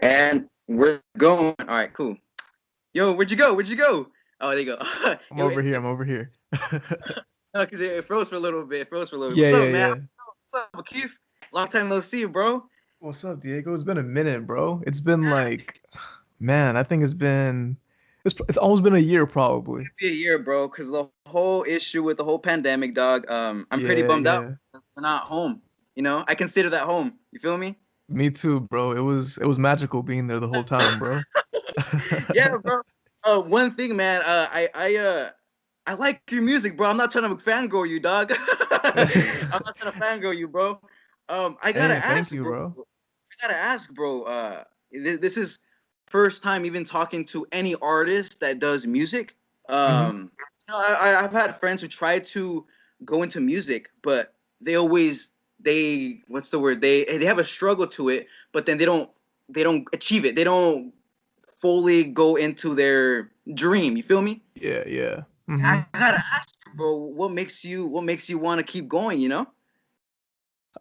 And we're going. All right, cool. Yo, where'd you go? Where'd you go? Oh, there you go. I'm Yo, over here. I'm over here. no, because it froze for a little bit. It froze for a little bit. Yeah, What's yeah, up, man? yeah. What's up, Akif? Long time no see, bro. What's up, Diego? It's been a minute, bro. It's been like, man, I think it's almost been a year, probably. Be a year, bro, because the whole issue with the whole pandemic, dog. I'm pretty Yeah, bummed out yeah. because we're not home. I consider that home. You feel me? Me too, bro. It was magical being there the whole time, bro. Yeah, bro. One thing, man. I like your music, bro. I'm not trying to fangirl you, dog. I'm not trying to fangirl you, bro. I gotta Hey, thank ask, you, bro. bro. I gotta ask, bro. This is first time even talking to any artist that does music. Hmm. I've had friends who try to go into music, but they what's the word? They have a struggle to it, but then they don't achieve it. They don't fully go into their dream. You feel me? Yeah, yeah. Hmm. I gotta ask you, bro. What makes you want to keep going?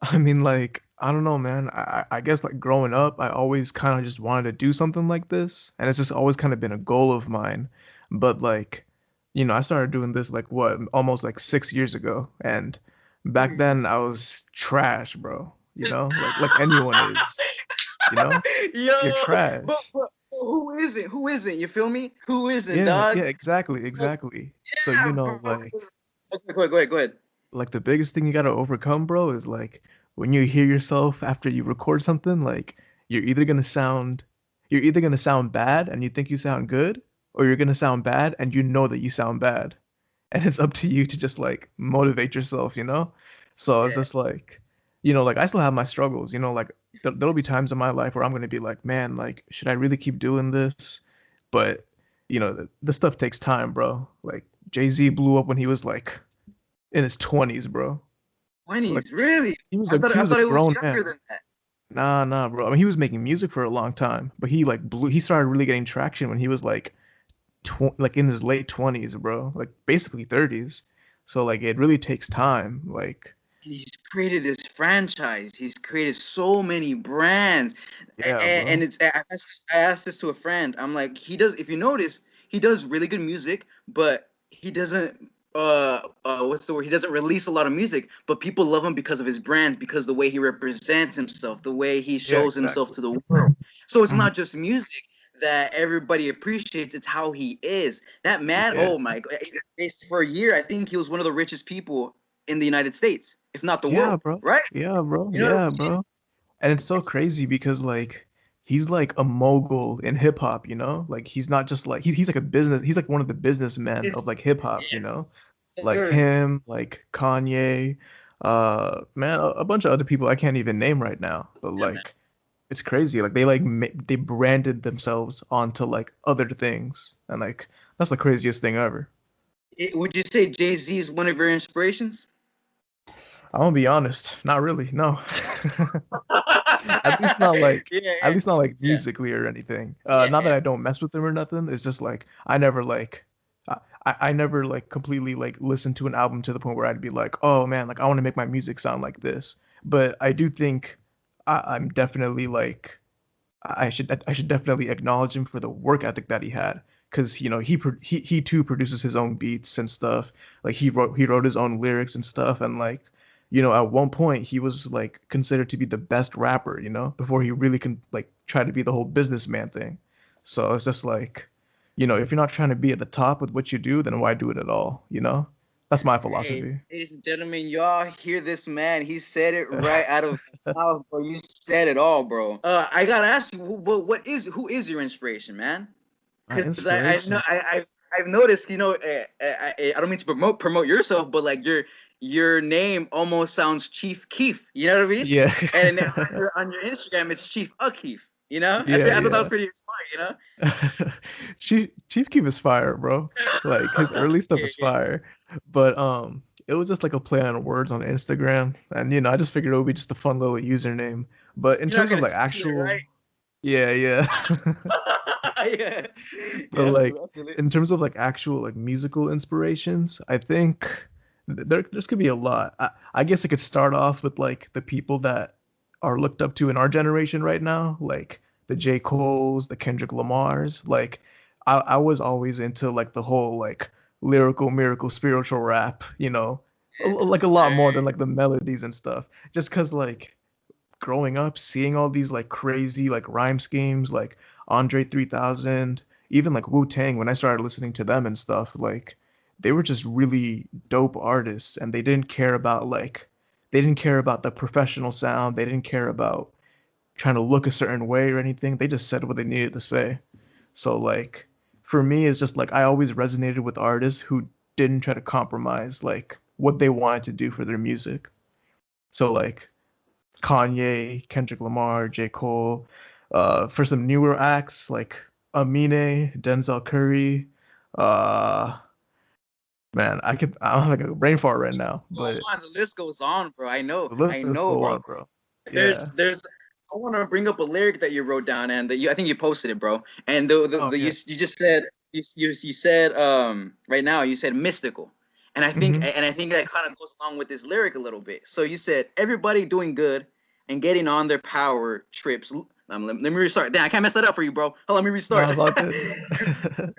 I mean, like, I don't know, man. I guess like growing up, I always kind of just wanted to do something like this, and it's just always kind of been a goal of mine. But like, I started doing this like what, almost like 6 years ago, and back then I was trash, bro. Like anyone is. You know, Yo, you're but, trash. but who isn't? Who isn't? You feel me? Who isn't, Yeah, dog? yeah, exactly, Like, exactly. So, yeah, bro. Okay, go ahead. like the biggest thing you gotta overcome, bro, is like when you hear yourself after you record something, like you're either gonna sound you're either gonna sound bad and you think you sound good, or you're gonna sound bad and you know that you sound bad. And it's up to you to just like motivate yourself, you know? So it's Yeah. just like, like I still have my struggles, like there'll be times in my life where I'm gonna be like, man, like, should I really keep doing this? But the stuff takes time, bro. Like Jay-Z blew up when he was like in his 20s, bro. Like 20s, really? he was I a thought he I was a thought it was grown younger man. than that. Nah, nah, bro. I mean, he was making music for a long time, but he started really getting traction when he was like like in his late 20s, bro. Like basically 30s. So like it really takes time. Like He's created this franchise. He's created so many brands, yeah, and bro. it's. I asked this to a friend. I'm like, he does. If you notice, he does really good music, but he doesn't. What's the word? He doesn't release a lot of music, but people love him because of his brands, because the way he represents himself, the way he Yeah, shows himself exactly. to the world. So it's Hmm. not just music that everybody appreciates; it's how he is. That man, Yeah. oh my god! For a year, I think he was one of the richest people in the United States, if not the Yeah, world, bro. right? Yeah, bro. You know what I'm Yeah, saying? bro. And it's so crazy because like he's like a mogul in hip hop, you know? Like he's not just like he's like a business he's like one of the businessmen of It's, like hip hop, you know? yes, Like sir. him, like Kanye, man, a bunch of other people I can't even name right now. But Yeah, man. like it's crazy. Like they like they branded themselves onto like other things. And like that's the craziest thing ever. Would you say Jay Z is one of your inspirations? I'm gonna be honest, not really. No. At least not like Yeah, at least not like yeah, musically or anything. Not that yeah. I don't mess with him or nothing. It's just like I never like completely like listened to an album to the point where I'd be like, oh man, like I want to make my music sound like this. But I do think I'm definitely like I should definitely acknowledge him for the work ethic that he had. Because he too produces his own beats and stuff. Like he wrote his own lyrics and stuff, and like at one point he was like considered to be the best rapper, before he really can like try to be the whole businessman thing. So it's just like, if you're not trying to be at the top with what you do, then why do it at all? That's my Hey, philosophy. ladies and gentlemen, y'all hear this man? He said it right out of his mouth, bro. You said it all, bro. I gotta ask you, who is your inspiration, man? My Because I know inspiration. I've noticed, I don't mean to promote yourself, but like your name almost sounds Chief Keef. You know what I mean? Yeah. And then on your Instagram, it's Chief Akif. Yeah, I thought that was yeah. pretty smart. Chief Keef is fire, bro. Like his early stuff Yeah, is yeah. fire, but it was just like a play on words on Instagram, and I just figured it would be just a fun little username. But in You're not terms of gonna like steal it, actual, right? yeah, yeah. Yeah, But yeah. like I feel it. in terms of like actual like musical inspirations, I think there's could be a lot. I guess it could start off with like the people that are looked up to in our generation right now, like the J. Cole's, the Kendrick Lamar's. Like I was always into like the whole like lyrical, miracle, spiritual rap, like a Yes, lot sir. more than like the melodies and stuff. Just 'cause like growing up, seeing all these like crazy like rhyme schemes, like Andre 3000, even like Wu-Tang, when I started listening to them and stuff, like they were just really dope artists and they didn't care about the professional sound. They didn't care about trying to look a certain way or anything. They just said what they needed to say. So like for me, it's just like I always resonated with artists who didn't try to compromise like what they wanted to do for their music. So like Kanye, Kendrick Lamar, J. Cole. For some newer acts like Amine, Denzel Curry. Uh, man, I'm like a brain fart right now, Go but on, the list goes on, bro. the list I does know, go bro. on, bro. There's Yeah. there's I want to bring up a lyric that you wrote down, and that I think you posted it, bro. And the Oh yeah. you just said you said right now you said mystical, and Mm-hmm. I think that kind of goes along with this lyric a little bit. So you said everybody doing good and getting on their power trips. Let me restart. Damn, I can't mess that up for you, bro. Hold on, let me No, restart. it's all good.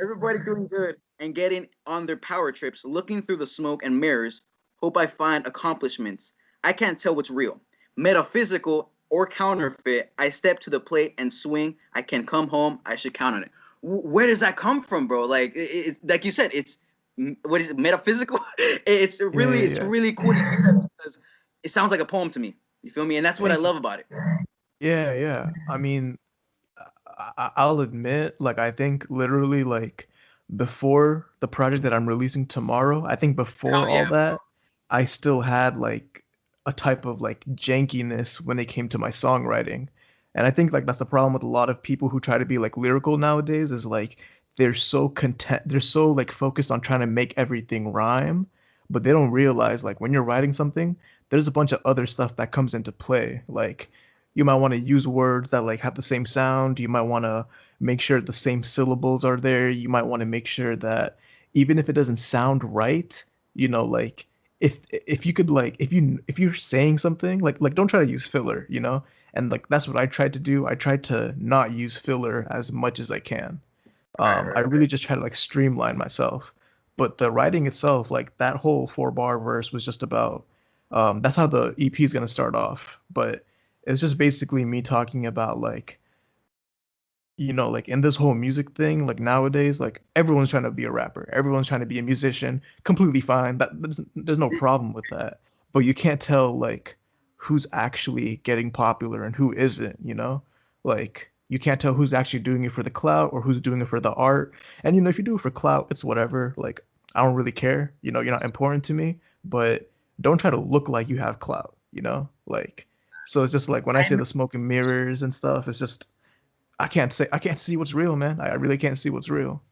Everybody doing good and getting on their power trips, looking through the smoke and mirrors. Hope I find accomplishments. I can't tell what's real, metaphysical or counterfeit. I step to the plate and swing. I can come home. I should count on it. Where does that come from, bro? Like, like you said, it's what is it? Metaphysical. Yeah, yeah, It's yeah. really cool to hear that because it sounds like a poem to me. You feel me? And that's what I Thank you. love about it. Yeah, yeah. I mean, I'll admit, like, I think literally, like, before the project that I'm releasing tomorrow, I think Hell before all yeah, that, I still had like a type of like jankiness when it came to my songwriting. And I think like that's the problem with a lot of people who try to be like lyrical nowadays is like they're so like focused on trying to make everything rhyme, but they don't realize like when you're writing something, there's a bunch of other stuff that comes into play. Like you might want to use words that like have the same sound. You might want to make sure the same syllables are there. You might want to make sure that even if it doesn't sound right, like if you could like if you're saying something like don't try to use filler, and like that's what I tried to do. I tried to not use filler as much as I can. I right. really just try to like streamline myself. But the writing itself, like that whole 4 bar verse was just about that's how the EP is gonna start off. But it's just basically me talking about like, like in this whole music thing, like nowadays, like everyone's trying to be a rapper, everyone's trying to be a musician, completely fine. There's no problem with that. But you can't tell like who's actually getting popular and who isn't, Like you can't tell who's actually doing it for the clout or who's doing it for the art. And if you do it for clout, it's whatever. Like I don't really care. You're not important to me, but don't try to look like you have clout. Like so it's just like when I I say know. the smoke and mirrors and stuff, it's just I can't see what's real, man. I really can't see what's real.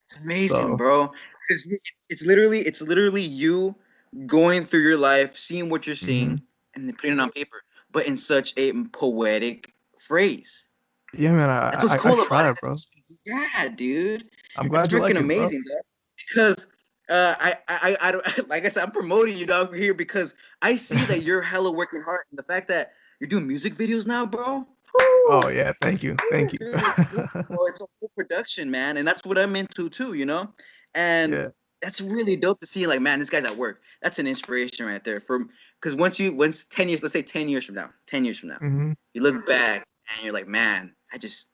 It's amazing, So, bro. Because it's literally you going through your life, seeing what you're hmm seeing, and then putting it on paper, but in such a poetic phrase. yeah, man, That's what's I cool about try, it. bro. Yeah, dude, I'm that's glad you freaking like it, bro. amazing, dog. Because I don't like I said, I'm promoting you, dog, here because I see that you're hella working hard, and the fact that you're doing music videos now, bro. Oh Whew, yeah, thank you, thank you. dude, it's dope, bro. It's a whole production, man, and that's what I'm into too, And Yeah. that's really dope to see. Like, man, this guy's at work. That's an inspiration right there. From because once 10 years, let's say 10 years from now, 10 years from now, hmm you look back and you're like, man, I just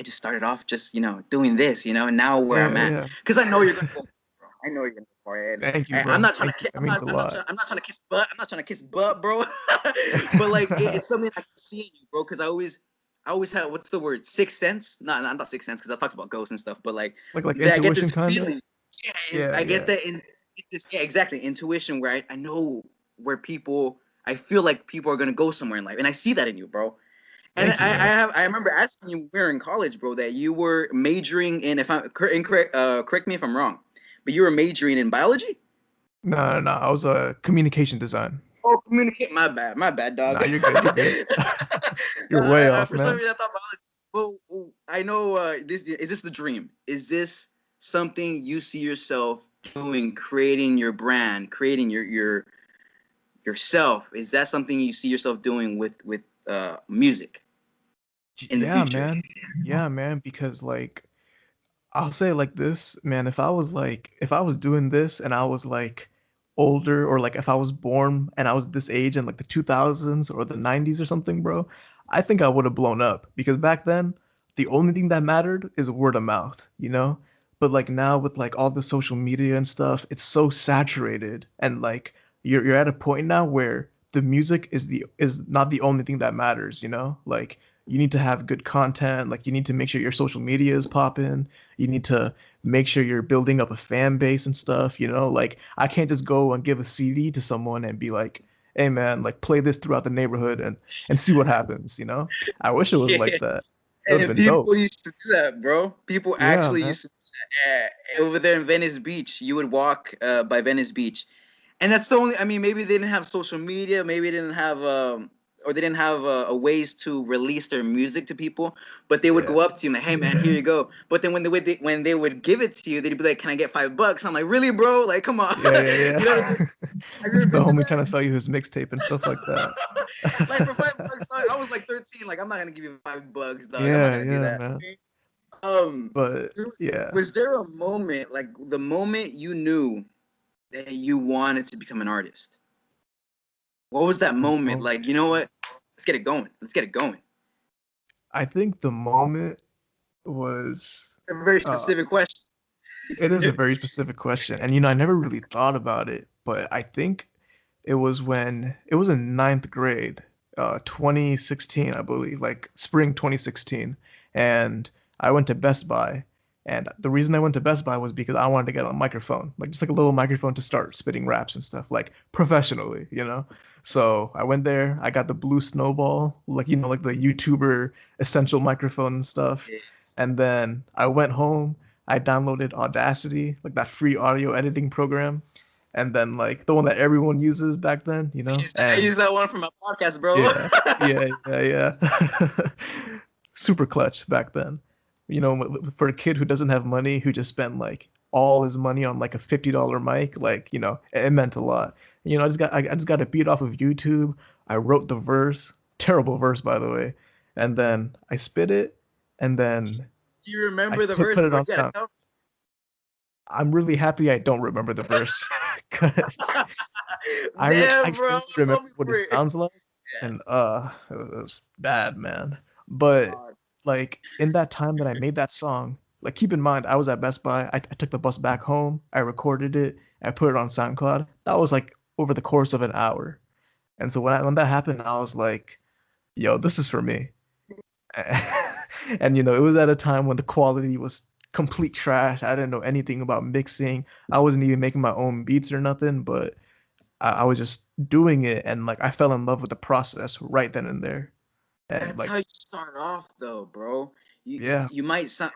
started off just doing this, and now where I'm Yeah, at. yeah. Because I know you're gonna go. Bro. I know you're gonna go for it. Thank you, I'm bro. not trying Thank to. you. That means a lot. I'm not trying to kiss butt. I'm not trying to kiss butt, bro. But like, it's something I can see in you, bro. Because I always had what's the word? Sixth sense? No, no, not sixth sense because that talks about ghosts and stuff. But like, Like I get intuition, this kind of. feeling. Yeah, Yeah, I get yeah. that in this. Yeah, exactly. Intuition, where I know where people. I feel like people are gonna go somewhere in life, and I see that in you, bro. And Thank you, man. I remember asking you when we were in college, bro, that you were majoring in, if I'm incorrect, correct me if I'm wrong, but you were majoring in biology. No, no, no. I was a communication design. Oh, communicate. My bad, dog. Nah, you're good. You're good. You're way off, For some man. reason, I thought biology. Well, I know. This is this the dream? Is this something you see yourself doing, creating your brand, creating your yourself? Is that something you see yourself doing with music? in the Yeah, future? man. Yeah, man. Because like I'll say it like this, man, if I was doing this and I was like older, or like if I was born and I was this age in like the 2000s or the 90s or something, bro, I think I would have blown up because back then the only thing that mattered is word of mouth, you know? But like now with like all the social media and stuff, it's so saturated, and like you're at a point now where the music is not the only thing that matters, you know? Like you need to have good content, like you need to make sure your social media is popping, you need to make sure you're building up a fan base and stuff, you know? Like I can't just go and give a CD to someone and be like, "Hey man, like play this throughout the neighborhood and see what happens," you know? I wish it was like Yeah. that. It would have And been dope. people used to do that, bro. People Yeah, actually man. used to do that. Over there in Venice Beach. You would walk by Venice Beach, and that's the only. I mean, maybe they didn't have social media, maybe they didn't have, or they didn't have a ways to release their music to people. But they would Yeah. go up to you like, "Hey, man, here you go." But then when they would give it to you, they'd be like, "Can I get $5?" I'm like, "Really, bro? Like, come on." Yeah, yeah, You know what I mean? yeah. Have you It's ever the been to homie trying to that? sell you his mixtape and stuff like that. Like for $5, I was like 13. Like, I'm not gonna give you $5, dog. I'm not Yeah, gonna do yeah, that. man. Um, But yeah. was there a moment, like the moment you knew that you wanted to become an artist? What was that The moment? moment. Like, you know what? Let's get it going. Let's get it going. I think the moment was A very uh specific question. it is a very specific question. And you know, I never really thought about it, but I think it was when it was in ninth grade, 2016, I believe, like spring 2016. And I went to Best Buy. And the reason I went to Best Buy was because I wanted to get a microphone, like just like a little microphone to start spitting raps and stuff, like professionally, you know? So I went there, I got the blue snowball, like, you know, like the YouTuber essential microphone and stuff. Yeah. And then I went home, I downloaded Audacity, like that free audio editing program, and then like the one that everyone uses back then, you know? I And used that one for my podcast, bro. yeah, yeah, yeah, yeah. Super clutch back then. You know, for a kid who doesn't have money, who just spent like all his money on like a $50 mic, like, you know, it meant a lot. You know, I just got a beat off of YouTube. I wrote the verse, terrible verse by the way, and then I spit it, and then Do you I remember the put verse, it bro? on You gotta sound. tell I'm really happy I don't remember the verse because me. I Damn, bro. faintly remember Tell me what for it it. sounds like, and it was bad, man. But Uh, like in that time that I made that song, like keep in mind I was at Best Buy. I took the bus back home. I recorded it. I put it on SoundCloud. That was like over the course of an hour. And so when that happened, I was like, "Yo, this is for me." And you know, it was at a time when the quality was complete trash. I didn't know anything about mixing. I wasn't even making my own beats or nothing, but I was just doing it, and like I fell in love with the process right then and there. And That's how you like, start off, though, bro. You yeah, you might sound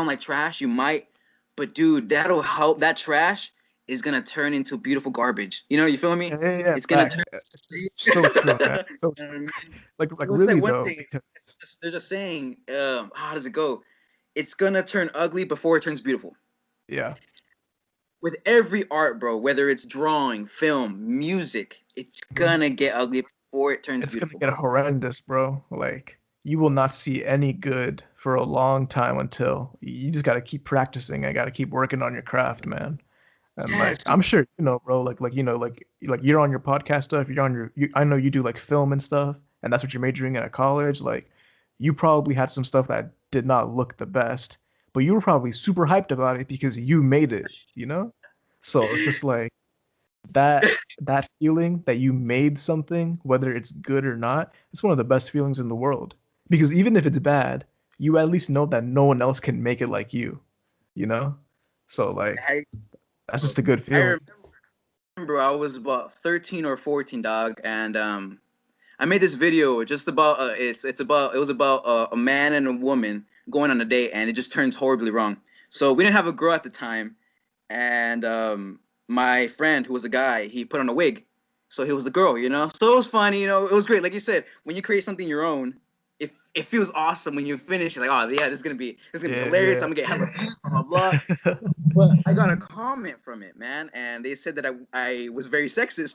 like trash. You might, but dude, that'll help. That trash is gonna turn into beautiful garbage. You know, you feel me? yeah, yeah, yeah, It's gonna turn. facts. So true, man. So You know what I true. mean? Like What's that really one though, saying? because There's a saying. How does it go? It's gonna turn ugly before it turns beautiful. yeah, With every art, bro, whether it's drawing, film, music, it's mhm, gonna get ugly before it turns it's gonna beautiful, get bro. horrendous, bro. Like you will not see any good for a long time until you just got to keep practicing. I got to keep working on your craft, man. And like Yes, I'm sure you know, bro, like you know, like you're on your podcast stuff, you're on I know you do like film and stuff, and that's what you're majoring in at college. Like you probably had some stuff that did not look the best, but you were probably super hyped about it because you made it, you know? So it's just like that feeling that you made something, whether it's good or not, it's one of the best feelings in the world. Because even if it's bad, you at least know that no one else can make it like you know? So like I, that's just a good I feeling. remember I was about 13 or 14, dog, and I made this video just about it was about a man and a woman going on a date, and it just turns horribly wrong. So we didn't have a girl at the time, and my friend who was a guy, he put on a wig, so he was the girl, you know. So it was funny, you know. It was great, like you said, when you create something your own, it feels awesome when you finish. You're like, oh yeah, this is gonna be Yeah, hilarious. yeah. I'm gonna get hella views, blah blah blah. But I got a comment from it, man, and they said that I was very sexist,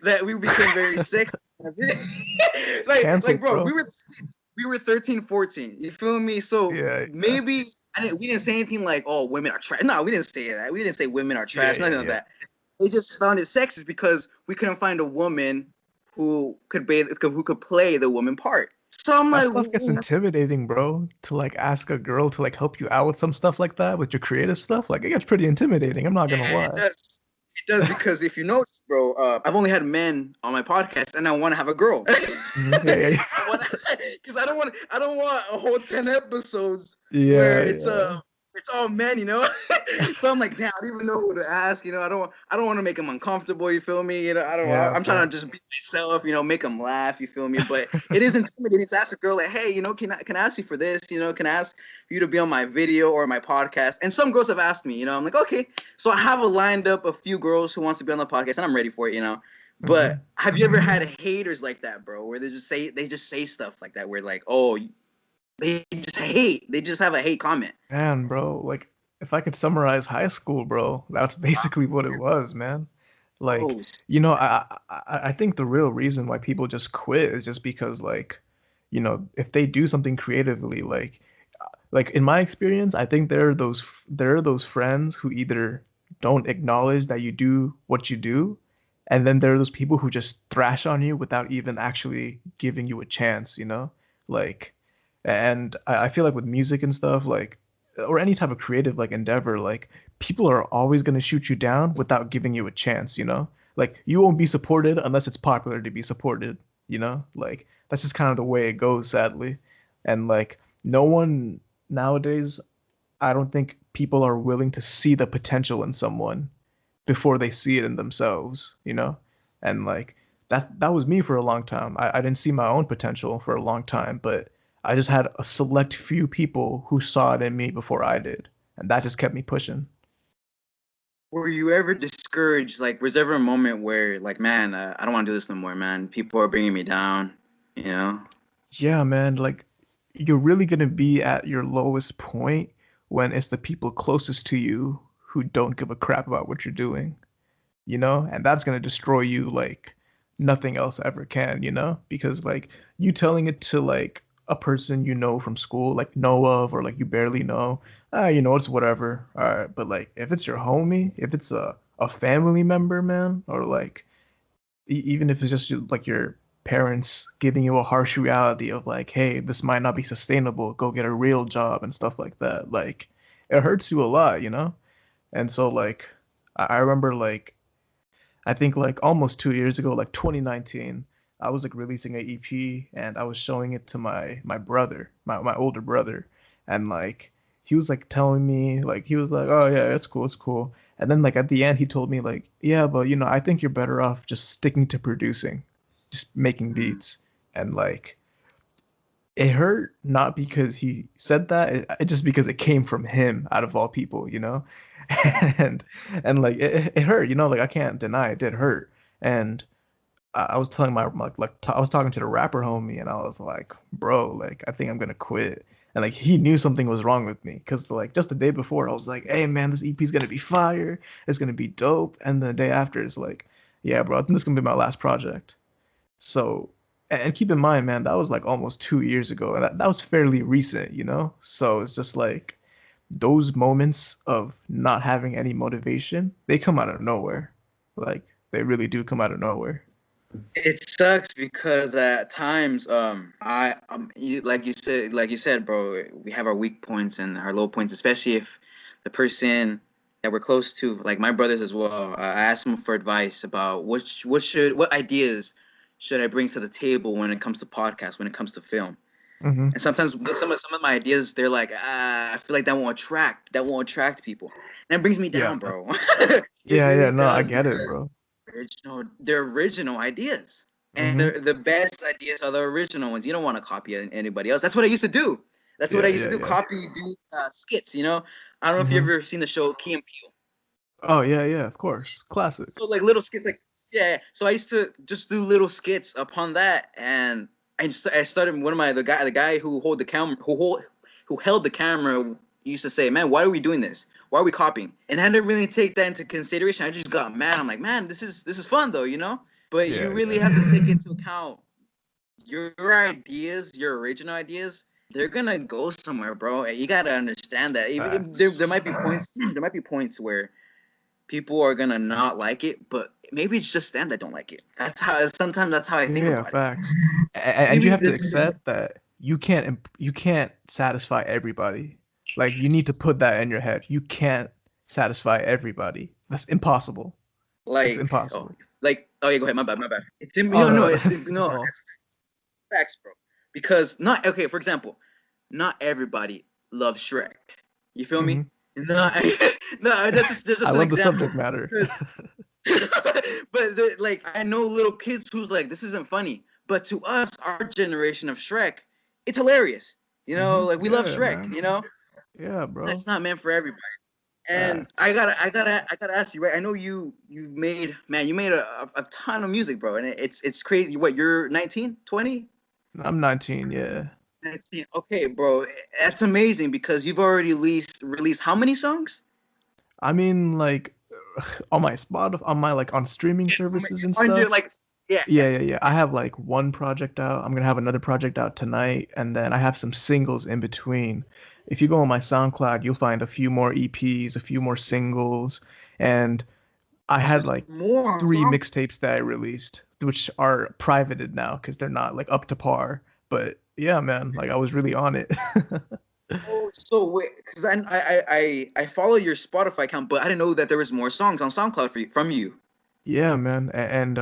that we became very sexist. It's like, canceled, bro, bro. we were 13, 14. You feel me? So Yeah, yeah, maybe we didn't say anything like, "Oh, women are trash." No, we didn't say that. We didn't say women are yeah, trash. yeah, Nothing like yeah. that. We just found it sexist because we couldn't find a woman who could play the woman part. So I'm That like, stuff gets intimidating, bro. To like ask a girl to like help you out with some stuff like that, with your creative stuff, like it gets pretty intimidating. I'm not gonna yeah, it lie. does. It does because if you notice, bro, I've only had men on my podcast, and I want to have a girl. Yeah, yeah, I want because I don't want a whole 10 episodes where yeah, yeah, it's all men, you know. So I'm like, damn, I don't even know who to ask, you know. I don't want to make them uncomfortable. You feel me? You know, I don't. yeah, I'm trying bro. to just be myself, you know, make them laugh. You feel me? But it is intimidating to ask a girl like, hey, you know, can I ask you for this? You know, can I ask for you to be on my video or my podcast? And some girls have asked me, you know. I'm like, okay. So I have lined up a few girls who wants to be on the podcast, and I'm ready for it, you know. Hmm. But have you ever had haters like that, bro? Where they just say stuff like that, where like, oh, they just have a hate comment. Man, bro, like if I could summarize high school, bro, that's basically what it was, man. Like, Oh, I think the real reason why people just quit is just because like, if they do something creatively, like in my experience, I think there are those friends who either don't acknowledge that you do what you do, and then there are those people who just thrash on you without even actually giving you a chance, Like, and I feel like with music and stuff, like, or any type of creative like endeavor, like people are always gonna shoot you down without giving you a chance. Like you won't be supported unless it's popular to be supported. Like that's just kind of the way it goes, sadly. And like no one nowadays, I don't think people are willing to see the potential in someone before they see it in themselves. And like that was me for a long time. I didn't see my own potential for a long time, but I just had a select few people who saw it in me before I did. And that just kept me pushing. were you ever discouraged? Like, was there ever a moment where, like, man, I don't want to do this no more, man. People are bringing me down, you know? Yeah, man, like you're really gonna be at your lowest point when it's the people closest to you who don't give a crap about what you're doing, and that's gonna destroy you like nothing else ever can, because like you telling it to like a person you know from school, like know of, or like you barely know, it's whatever. All right, but like if it's your homie, if it's a family member, man, or like even if it's just like your parents giving you a harsh reality of like, hey, this might not be sustainable, go get a real job and stuff like that, like it hurts you a lot. And so like I remember like I think like almost 2 years ago, like 2019, I was like releasing a EP and I was showing it to my brother, my older brother, and like he was like telling me like he was like, oh yeah, it's cool, it's cool. And then like at the end he told me like, yeah, but I think you're better off just sticking to producing, just making Mm. beats. And like it hurt not because he said that, it just because it came from him out of all people. and and like it hurt, like I can't deny it did hurt. And I was telling I was talking to the rapper homie, and I was like, bro, like I think I'm gonna quit. And like he knew something was wrong with me because like just the day before I was like, hey man, this EP's gonna be fire, it's gonna be dope. And the day after it's like, yeah, bro, I think this is gonna be my last project. So, and keep in mind, man, that was like almost 2 years ago, and that was fairly recent. So it's just like those moments of not having any motivation, they come out of nowhere. Like they really do come out of nowhere. It sucks because at times, like you said, bro, we have our weak points and our low points, especially if the person that we're close to, like my brothers as well. I asked them for advice about what ideas should I bring to the table when it comes to podcasts, when it comes to film. Hmm. And sometimes some of my ideas, they're like, I feel like that won't attract people, and it brings me Yeah, down, bro. It yeah, yeah. really No, I does get it, because bro. they're original ideas, and Hmm. the best ideas are the original ones. You don't want to copy anybody else. That's what I used to do. That's what I Yeah, used to yeah, do. yeah. Copy, do skits. I don't know if you Hmm. ever seen the show Key and Peele. Oh yeah, yeah. Of course, classic. So like little skits, like yeah. So I used to just do little skits upon that, and I started one of the guy who hold the camera who held the camera used to say, "Man, why are we doing this? Why are we copying?" And I didn't really take that into consideration. I just got mad. I'm like, "Man, this is fun though." But you Yeah, really yeah. have to take into account your ideas, your original ideas, they're gonna go somewhere, bro. And you gotta understand that. There might be points. There might be points where people are gonna not like it, but maybe it's just them that don't like it. That's how. Sometimes that's how I think Yeah, about it. facts. And you Maybe have to this. accept that you can't satisfy everybody. Like you need to put that in your head. You can't satisfy everybody. That's impossible. It's Like, oh, impossible. oh yeah, go ahead. My bad. It's in, Oh no, no, it's no. no, Oh. it's facts, bro. Because not okay. For example, not everybody loves Shrek. You feel me? Hmm. No, no, that's I just an love the subject example. matter. But like I know little kids who's like, this isn't funny. But to us, our generation of Shrek, it's hilarious. You know, like we love Yeah, Shrek. man. You know, Yeah, bro. it's not meant for everybody. And Facts. I gotta ask you, right? I know you've made, man, you made a ton of music, bro, and it's crazy. What, you're 19, 20? I'm 19, yeah. 19. Okay, bro, that's amazing because you've already released how many songs? I mean, like, on my Spotify, on my like on streaming services and On your stuff. like, yeah, yeah. Yeah. I have like one project out. I'm gonna have another project out tonight, and then I have some singles in between. If you go on my SoundCloud, you'll find a few more EPs, a few more singles, and I had There's like more three songs. mixtapes that I released, which are privated now because they're not like up to par. But yeah, man, like I was really on it. Oh, so wait, because I follow your Spotify account, but I didn't know that there was more songs on SoundCloud from you. Yeah, man, and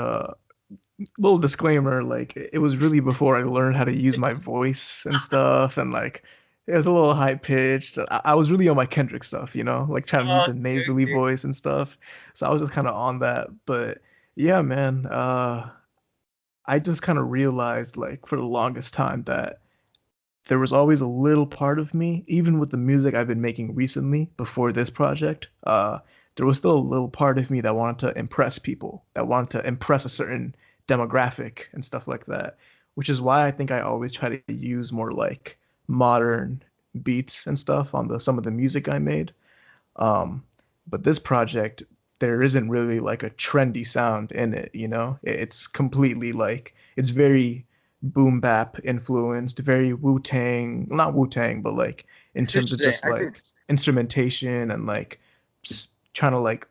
little disclaimer, like it was really before I learned how to use my voice and stuff, and like it was a little high pitched. I was really on my Kendrick stuff, you know, like trying to use Oh, the nasally okay. voice and stuff. So I was just kind of on that. But yeah, man, I just kind of realized like for the longest time that there was always a little part of me, even with the music I've been making recently before this project, there was still a little part of me that wanted to impress people, that wanted to impress a certain demographic and stuff like that, which is why I think I always try to use more like modern beats and stuff on the some of the music I made. Um, but this project, there isn't really like a trendy sound in it, you know? It's completely like it's very boom bap influenced, very Wu Tang, not Wu Tang, but like in I see what terms of you're saying. just I see. like instrumentation and like trying to like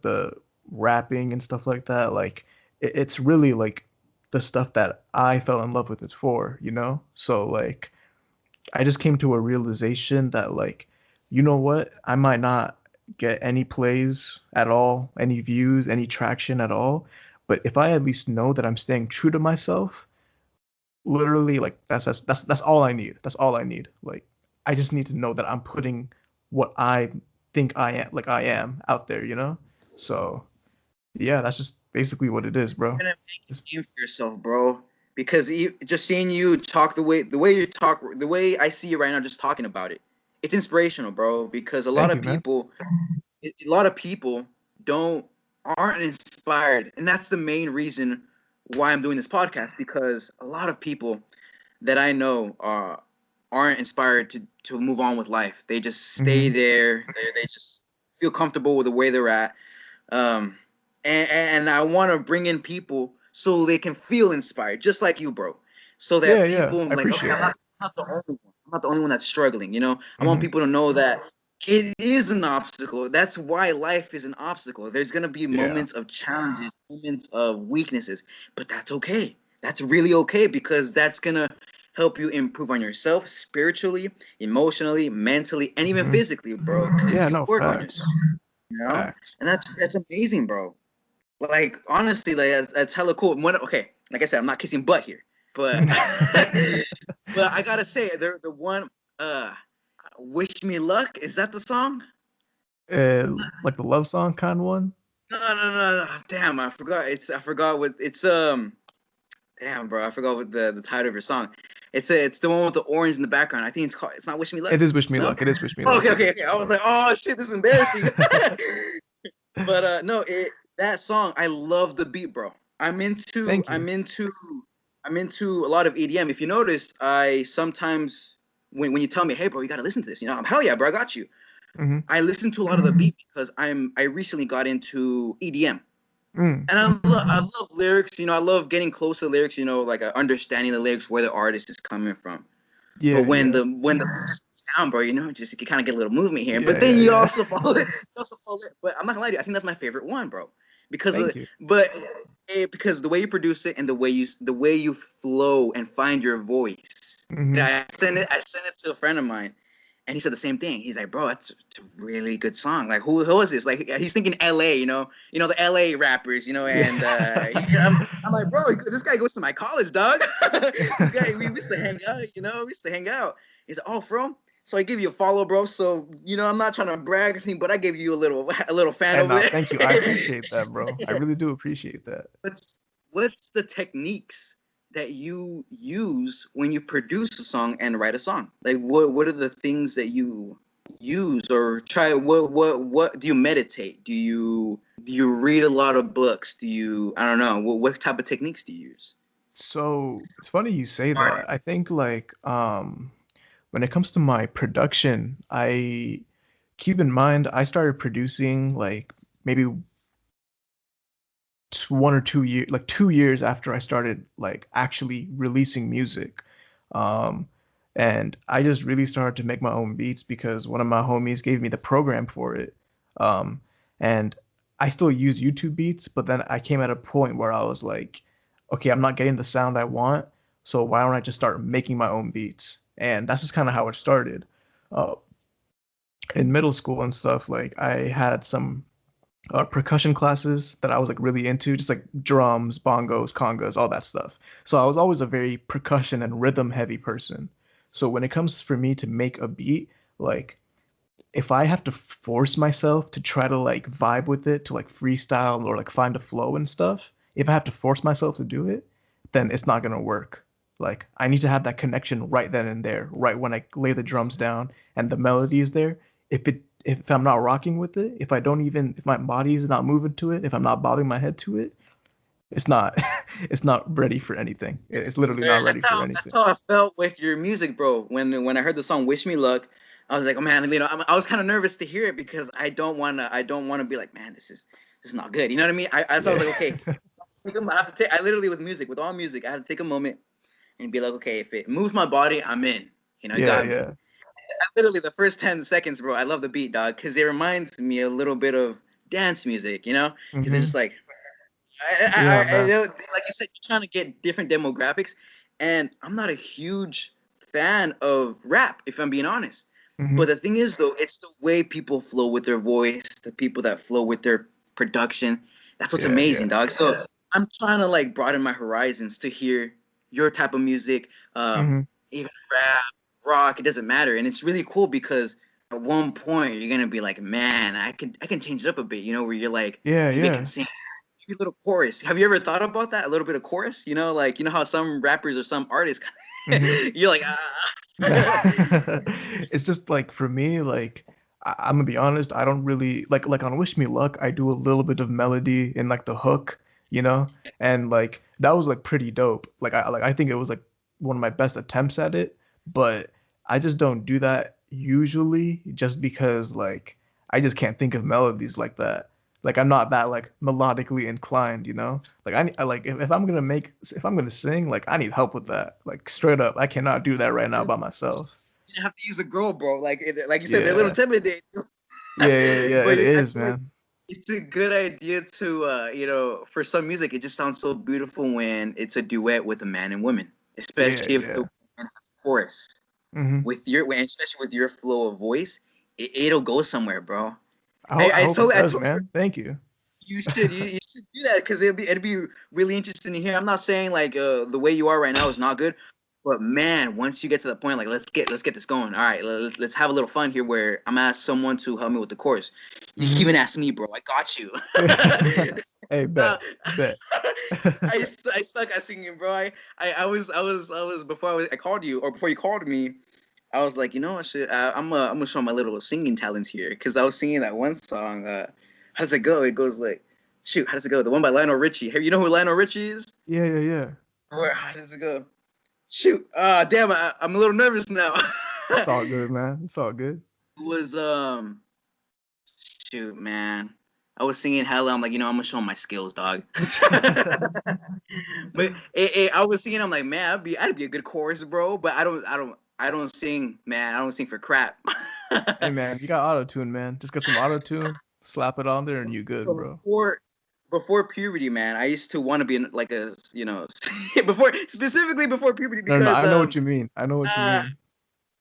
the rapping and stuff like that. Like it's really like the stuff that I fell in love with it for, you know? So like I just came to a realization that like, you know what? I might not get any plays at all, any views, any traction at all, but if I at least know that I'm staying true to myself, literally like that's all I need. That's all I need. Like I just need to know that I'm putting what I think I am out there, you know? So, yeah, that's just basically what it is, bro. Gonna make Just, a name for yourself, bro. Because just seeing you talk the way you talk, the way I see you right now, just talking about it, it's inspirational, bro. Because thank you, man. a lot of people don't aren't inspired, and that's the main reason why I'm doing this podcast. Because a lot of people that I know aren't inspired to move on with life. They just stay Hmm. there. They just feel comfortable with the way they're at. Um, and I want to bring in people so they can feel inspired, just like you, bro. So that Yeah, people I like, okay, appreciate that. I'm not the only one. I'm not the only one that's struggling. You know, I want Hmm. people to know that it is an obstacle. That's why life is an obstacle. There's gonna be Yeah. moments of challenges, moments of weaknesses, but that's okay. That's really okay because that's gonna help you improve on yourself spiritually, emotionally, mentally, and even Hmm. physically, bro. Because Yeah, you no, work on facts. yourself, you know, Facts. and that's amazing, bro. Like honestly, like that's hella cool. Okay, like I said, I'm not kissing butt here, but but I gotta say, the one uh, "Wish Me Luck" is that the song? Like the love song kind of one. No. Damn, I forgot what it's. Damn, bro, I forgot what the title of your song. It's the one with the orange in the background. I think it's called. It's not "Wish Me Luck." It is Wish Me No. Luck. It is Wish Me Oh, Luck. okay, It is okay, Wish okay. Me I was Luck. like, oh shit, this is embarrassing. But no, that song, I love the beat, bro. I'm into Thank you. I'm into I'm into a lot of EDM. If you notice, I sometimes when you tell me, hey bro, you gotta listen to this, you know, I'm hell yeah, bro, I got you. Hmm. I listen to a lot of the beat because I recently got into EDM. Mm. And I love lyrics. You know, I love getting close to lyrics. You know, like understanding the lyrics, where the artist is coming from. But Yeah, when yeah. the sound, bro, you know, just you can kind of get a little movement here. But Yeah, then yeah, you yeah. also follow it. You also follow it. But I'm not gonna lie to you. I think that's my favorite one, bro. Because Thank you. because the way you produce it and the way you flow and find your voice. You know, Hmm. I sent it to a friend of mine, and he said the same thing. He's like, bro, it's a really good song. Like, who is this? Like, he's thinking L.A. The L.A. rappers. And Yeah. I'm like, bro, this guy goes to my college, dog. This guy, we used to hang out. We used to hang out. He's like, oh, bro. So I give you a follow, bro. So I'm not trying to brag or anything, but I gave you a little fan And over thank you. I there. appreciate that, bro. I really do appreciate that. what's the techniques that you use when you produce a song and write a song? Like, what are the things that you use or try? What do you meditate? Do you read a lot of books? Do you, I don't know, what type of techniques do you use? So it's funny you say that. I think like when it comes to my production, I keep in mind I started producing like maybe 1 or 2 years, like 2 years after I started like actually releasing music. Um, and I just really started to make my own beats because one of my homies gave me the program for it. Um, and I still use YouTube beats, but then I came at a point where I was like, okay, I'm not getting the sound I want, so why don't I just start making my own beats? And that's just kind of how it started. Uh, in middle school and stuff, like I had some percussion classes that I was like really into, just like drums, bongos, congas, all that stuff. So I was always a very percussion and rhythm heavy person. So when it comes for me to make a beat, like if I have to force myself to try to like vibe with it, to like freestyle or like find a flow and stuff, if I have to force myself to do it, then it's not gonna work. Like I need to have that connection right then and there, right when I lay the drums down and the melody is there. If I'm not rocking with it, if my body is not moving to it, if I'm not bobbing my head to it, it's not it's not ready for anything. It's literally not ready That's for how that's anything. how I felt with your music, bro. When I heard the song "Wish Me Luck," I was like, oh man, I was kind of nervous to hear it because I don't wanna be like, man, this is not good. You know what I mean? So I was Yeah. like, okay, I have to take. I literally with all music, I had to take a moment and be like, okay, if it moves my body, I'm in. It Yeah, got me. yeah. Literally the first 10 seconds, bro. I love the beat, dog, because it reminds me a little bit of dance music. Because it's Hmm. just like Yeah, I man. know, like you said, you're trying to get different demographics, and I'm not a huge fan of rap, if I'm being honest. Hmm. But the thing is, though, it's the way people flow with their voice, the people that flow with their production. That's what's Yeah, yeah. amazing, dog. So I'm trying to like broaden my horizons to hear your type of music, Hmm. even rap, rock. It doesn't matter, and it's really cool because at one point you're gonna be like, man, I can change it up a bit. Where you're like, Yeah, maybe I can yeah. sing a little chorus. Have you ever thought about that? A little bit of chorus? Like how some rappers or some artists, Hmm. you're like, It's just like for me, like I'm gonna be honest, I don't really like on Wish Me Luck, I do a little bit of melody in like the hook, you know? And like that was like pretty dope. I think it was like one of my best attempts at it, but I just don't do that usually just because like I just can't think of melodies like that. Like I'm not that like melodically inclined, you know? Like if I'm gonna sing, like I need help with that. Like straight up, I cannot do that right now by myself. you have to use a girl, bro. Like you said, they're a little Yeah, intimidating. yeah, yeah, yeah. But It I is, feel like man. it's a good idea to, for some music, it just sounds so beautiful when it's a duet with a man and woman, Yeah, especially if the yeah. woman has a chorus Hmm. especially with your flow of voice, it'll go somewhere, bro. I hope it I does, told you man. Thank you. you should do that because it'd be really interesting to hear. I'm not saying like the way you are right now is not good, but man, once you get to the point, like let's get this going. All right, let's have a little fun here. Where I'm gonna ask someone to help me with the chorus. You can Hmm. even ask me, bro. I got you. Hey, uh, bet, bet. I suck at singing, bro. I was before I called you or before you called me. I was like, I should. I'm gonna show my little singing talents here because I was singing that one song. How does it go? It goes like, shoot, how does it go? The one by Lionel Richie. Hey, you know who Lionel Richie is? Yeah, yeah, yeah. How does it go? Shoot, damn, I'm a little nervous now. It's all good, man. It's all good. It was shoot, man. I was singing hella. I'm like, I'm gonna show 'em my skills, dog. But I was singing. I'm like, man, I'd be a good chorus, bro. But I don't sing, man. I don't sing for crap. Hey man, you got auto tune, man. Just get some auto tune, slap it on there, and you good, bro. before puberty, man, I used to want to be like before, specifically before puberty, No, no, because I know what you mean. I know what you uh, mean.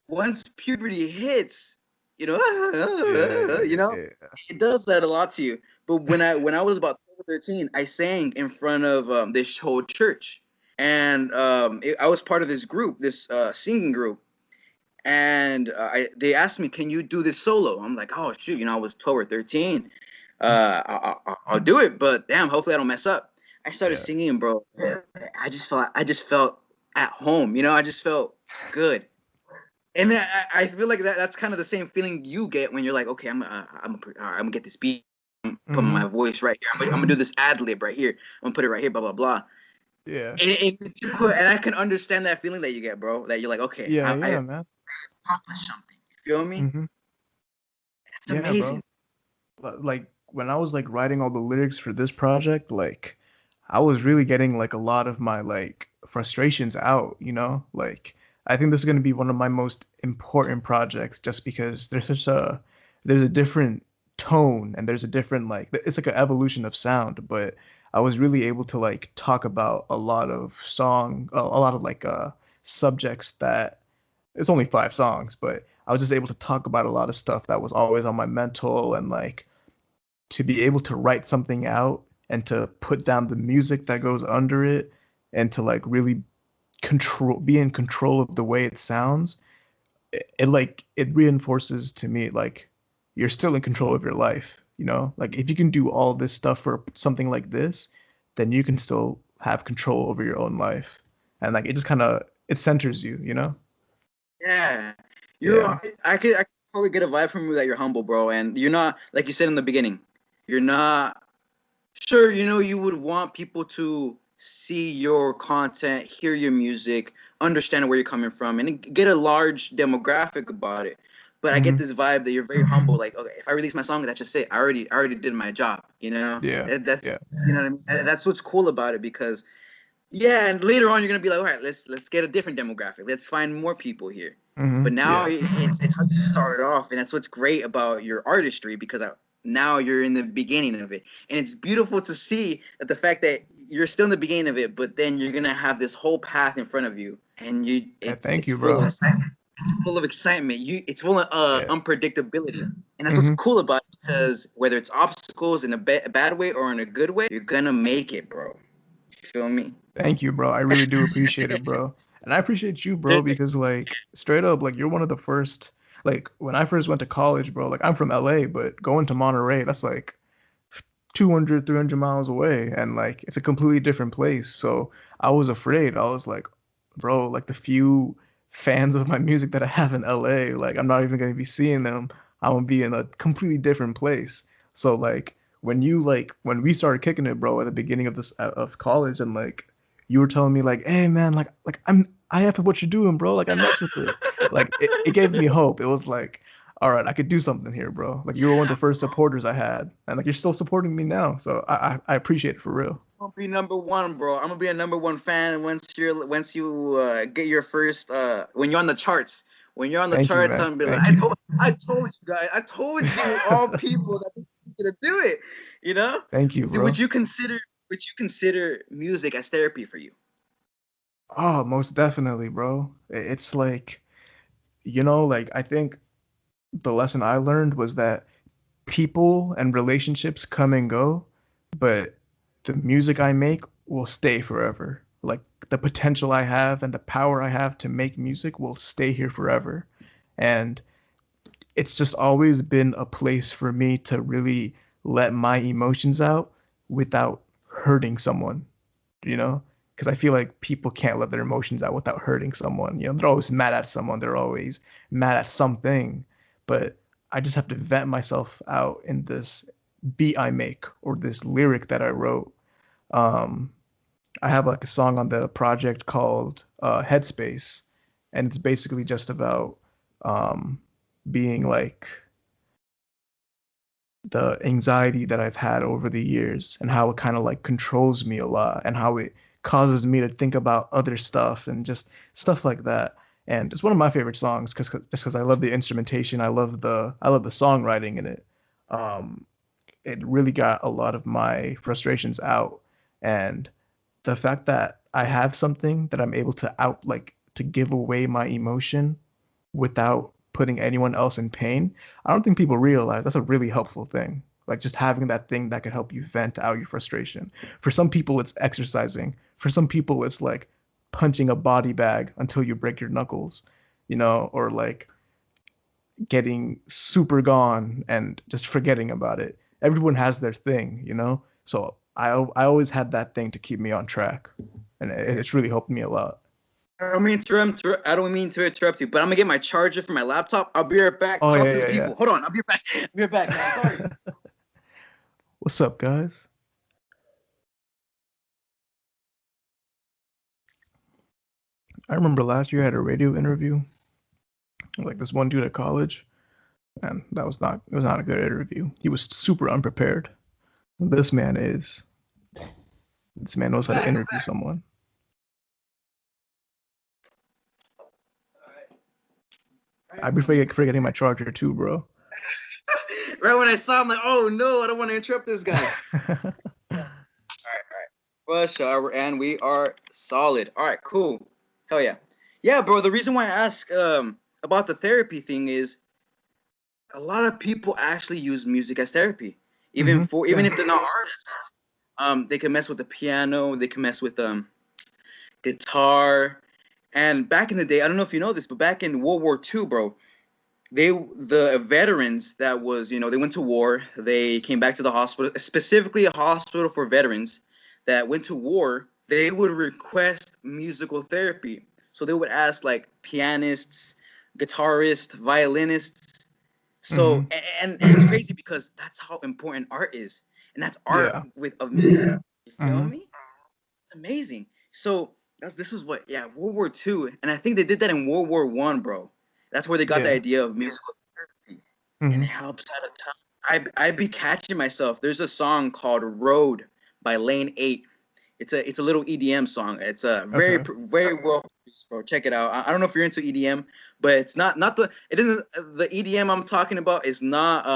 once puberty hits, you know, Yeah, you know, yeah. it does that a lot to you. But when I was about 12 or 13, I sang in front of this whole church, and I was part of this group, this singing group, and they asked me, "Can you do this solo?" I'm like, "Oh shoot, I was 12 or 13. I'll do it, but damn, hopefully I don't mess up." I started Yeah. singing, bro. I just felt at home. I just felt good. And I feel like that's kind of the same feeling you get when you're like, okay, I'm gonna get this beat, put Mm-hmm. my voice right here. I'm gonna do this ad lib right here. I'm gonna put it right here, blah blah blah. Yeah. And I can understand that feeling that you get, bro. That you're like, okay, Yeah, I yeah, man. accomplished something. You feel me? Mm-hmm. It's Yeah, bro. amazing. Like when I was like writing all the lyrics for this project, like I was really getting like a lot of my like frustrations out, you know? Like I think this is going to be one of my most important projects just because there's a different tone and there's a different like it's like an evolution of sound, but I was really able to like talk about a lot of like subjects that it's only 5 songs, but I was just able to talk about a lot of stuff that was always on my mental and like to be able to write something out and to put down the music that goes under it and to like really be in control of the way it sounds it like it reinforces to me like you're still in control of your life, you know, like if you can do all this stuff for something like this, then you can still have control over your own life, and like it just kind of it centers you, you know. Yeah, you're. Yeah. I could totally get a vibe from you that you're humble, bro, and you're not like you said in the beginning. You're not sure. You would want people to see your content, hear your music, understand where you're coming from, and get a large demographic about it. But I get Hmm. this vibe that you're very humble. Like, okay, if I release my song, that's just it. I already did my job. Yeah. That's Yeah. you know what I mean. That's what's cool about it because yeah, and later on you're gonna be like, all right, let's get a different demographic. Let's find more people here. But now Yeah. it's how you started off, and that's what's great about your artistry because now you're in the beginning of it, and it's beautiful to see that the fact that you're still in the beginning of it, but then you're gonna have this whole path in front of you, and Yeah, it's thank it's you, full of bro. excitement. It's full of excitement. It's full of Yeah. unpredictability, and that's what's Hmm. cool about it because whether it's obstacles in a bad way or in a good way, you're gonna make it, bro. You feel me? Thank you, bro. I really do appreciate it, bro. And I appreciate you, bro, There's because like straight up, like you're one of the first, like when I first went to college, bro, like I'm from LA, but going to Monterey, that's like 200, 300 miles away. And like it's a completely different place. So I was afraid. I was like, bro, like the few fans of my music that I have in LA, like I'm not even gonna be seeing them. I'm gonna be in a completely different place. So when we started kicking it, bro, at the beginning of this of college, and like you were telling me like, hey man, I have what you're doing, bro. Like I mess with it. Like it gave me hope. It was like, all right, I could do something here, bro. Like you were one of the first supporters I had, and like you're still supporting me now. So I appreciate it for real. I'm gonna be number one, bro. I'm gonna be a number one fan once you get your first when you're on the charts. When you're on the Thank you, charts, man. I'm gonna be like, Thank you. I told you guys, I told you all people that he's gonna do it. You know? Thank you, Would bro. you consider music as therapy for you? Oh, most definitely, bro. It's like, like I think the lesson I learned was that people and relationships come and go, but the music I make will stay forever. Like the potential I have and the power I have to make music will stay here forever. And it's just always been a place for me to really let my emotions out without hurting someone, you know? Because I feel like people can't let their emotions out without hurting someone. You know, they're always mad at someone, they're always mad at something, but I just have to vent myself out in this beat I make or this lyric that I wrote. Um, I have like a song on the project called Headspace, and it's basically just about um, being like the anxiety that I've had over the years and how it kind of like controls me a lot and how it causes me to think about other stuff and just stuff like that. And it's one of my favorite songs because I love the instrumentation, I love the songwriting in it. Um, it really got a lot of my frustrations out, and the fact that I have something that I'm able to out like to give away my emotion without putting anyone else in pain, I don't think people realize that's a really helpful thing. Like just having that thing that can help you vent out your frustration. For some people, it's exercising. For some people, it's like punching a body bag until you break your knuckles, or like getting super gone and just forgetting about it. Everyone has their thing. So I always had that thing to keep me on track, and it's really helped me a lot. I don't mean to interrupt you, but I'm gonna get my charger for my laptop. I'll be right back. Oh Talk yeah, to the yeah, yeah. people. Hold on. I'll be right back. I'll be right back, man. Sorry. What's up, guys? I remember last year I had a radio interview, like this one dude at college, and it was not a good interview. He was super unprepared. This man is. This man knows how to interview someone. I'd be forgetting my charger too, bro. Right when I saw him, like, oh no, I don't want to interrupt this guy. Rush hour, and we are solid. All right, cool. Hell yeah. Yeah, bro. The reason why I ask about the therapy thing is a lot of people actually use music as therapy, even Yeah. if they're not artists. They can mess with the piano, they can mess with guitar. And back in the day, I don't know if you know this, but back in World War II, bro, the veterans that was, they went to war, they came back to the hospital, specifically a hospital for veterans that went to war. They would request musical therapy, so they would ask like pianists, guitarists, violinists. hmm So and it's crazy because that's how important art is, and that's art Yeah. with of music. You feel hmm me? It's amazing. So this is what, yeah, World War II, and I think they did that in World War One, bro. That's where they got the Yeah. idea of musical therapy, and it hmm helps out a ton. I be catching myself. There's a song called "Road" by Lane 8. It's a little EDM song. It's a Okay. very well produced, bro. Check it out. I don't know if you're into EDM, but it's not the it isn't the EDM I'm talking about is not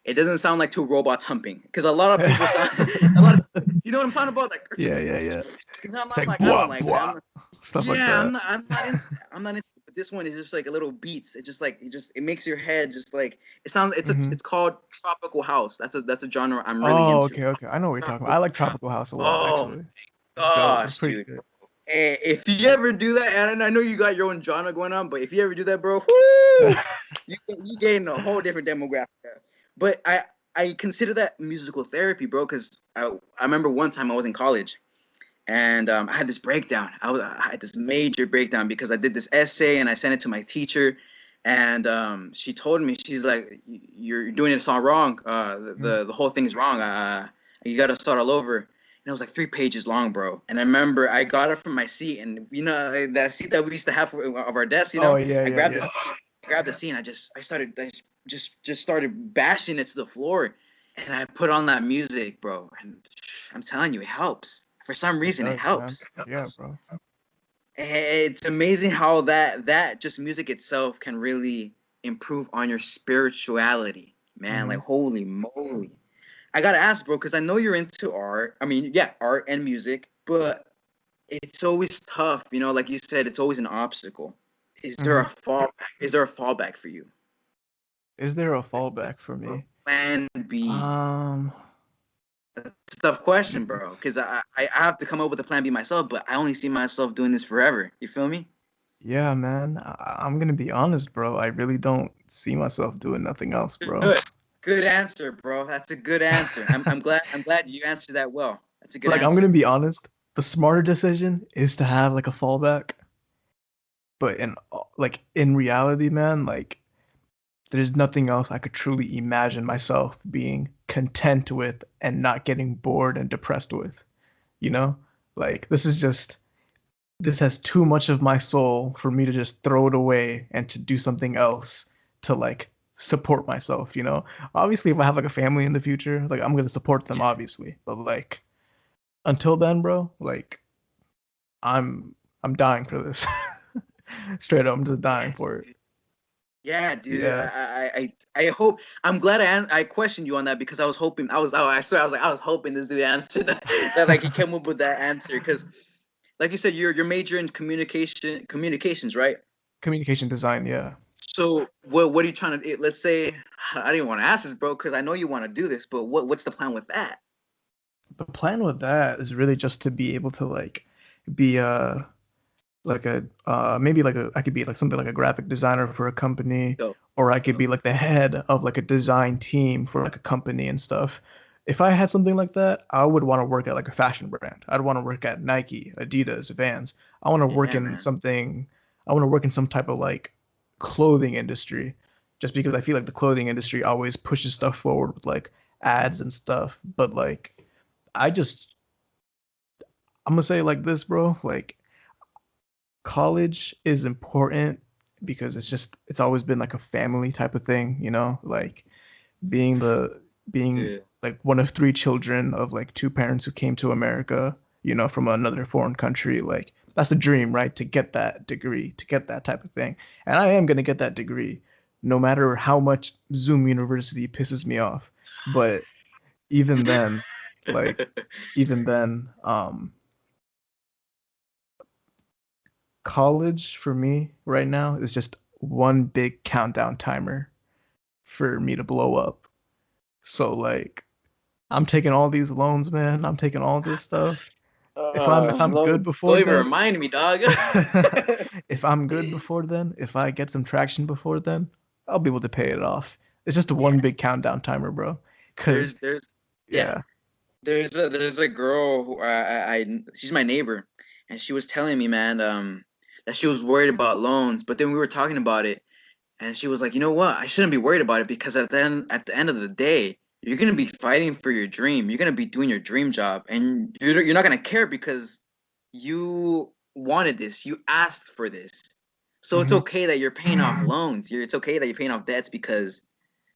it doesn't sound like two robots humping, because a lot of people sound a lot of, you know what I'm talking about, like, Yeah, yeah, yeah. I'm It's not like like, I don't blah like that. blah stuff like Yeah, that. I'm not into that. I'm not into it. But this one is just like a little beats. It just like it makes your head just like it sounds. hmm It's called tropical house. That's a genre I'm really Oh, into. okay, okay. I know what you're talking about. I like Tropical House a lot, Oh my actually. It's dope. It's gosh, pretty dude. good. If you ever do that, and I know you got your own genre going on, but if you ever do that, bro, whoo, you gain a whole different demographic. But I consider that musical therapy, bro, because I remember one time I was in college, and I had this breakdown. I had this major breakdown because I did this essay and I sent it to my teacher, and she told me, she's like, "You're doing this all wrong. Mhm. The whole thing's wrong. You got to start all over." And it was like 3 pages long, bro. And I remember I got it from my seat, and that seat that we used to have of our desk. Oh yeah, I yeah, grabbed the yeah. seat, and I just started bashing it to the floor, and I put on that music, bro. And I'm telling you, it helps. For some It reason, it does, man. helps. Yeah, bro. It's amazing how that just music itself can really improve on your spirituality, man. Like, hmm holy moly. I gotta ask, bro, because I know you're into art. I mean, yeah, art and music, but it's always tough, like you said, it's always an obstacle. Is there hmm a fallback? Is there a fallback for you? Is there a fallback for me? Plan B. Um, It's a tough question, bro, because I have to come up with a plan B myself, but I only see myself doing this forever. You feel me? yeah, man. I'm gonna be honest, bro. I really don't see myself doing nothing else, bro. Good. Good answer, bro. That's a good answer. I'm glad you answered that well. That's a good Like, I'm gonna answer. be honest. The smarter decision is to have like a fallback, but in reality, man, like there's nothing else I could truly imagine myself being content with and not getting bored and depressed with, you know? Like this has too much of my soul for me to just throw it away and to do something else to like support myself, you know? Obviously, if I have like a family in the future, like I'm gonna support them, Yeah. obviously. But like until then, bro, like I'm I'm dying for this. Straight up, I'm just dying Yes, for it. dude. Yeah, dude. Yeah. I hope. I'm glad I questioned you on that because I was hoping. I swear. I was like. I was hoping this dude answered that. That like he came up with that answer because, like you said, you're major in communications, right? Communication design, yeah. So what are you trying to? Let's say I didn't want to ask this, bro, because I know you want to do this. But what's the plan with that? The plan with that is really just to be able to like be like a maybe like a I could be like something like a graphic designer for a company, Go, or I could go. be like the head of like a design team for like a company and stuff. If I had something like that, I would want to work at like a fashion brand. I'd want to work at Nike, Adidas, Vans. I want to work Yeah, in man. something. I want to work in some type of like clothing industry, just because I feel like the clothing industry always pushes stuff forward with like ads and stuff. But like, I just I'm gonna say it like this, bro. Like college is important because it's always been like a family type of thing, you know, like being the being Yeah. like one of three children of like two parents who came to America, you know, from another foreign country. Like that's a dream, right? To get that degree, to get that type of thing. And I am going to get that degree no matter how much Zoom University pisses me off. But even then, like even then, college for me right now is just one big countdown timer for me to blow up. So like I'm taking all these loans, man. I'm taking all this stuff. If I'm good Don't before even then, remind me, dog. if I'm good before then, if I get some traction before then, I'll be able to pay it off. It's just one Yeah. big countdown timer, bro. Cause There's yeah. yeah. There's a girl who she's my neighbor, and she was telling me, man, that she was worried about loans. But then we were talking about it, and she was like, you know what? I shouldn't be worried about it because at the end of the day, you're gonna be fighting for your dream. You're gonna be doing your dream job, and you're not gonna care because you wanted this. You asked for this. So it's Hmm. okay that you're paying off loans. It's okay that you're paying off debts because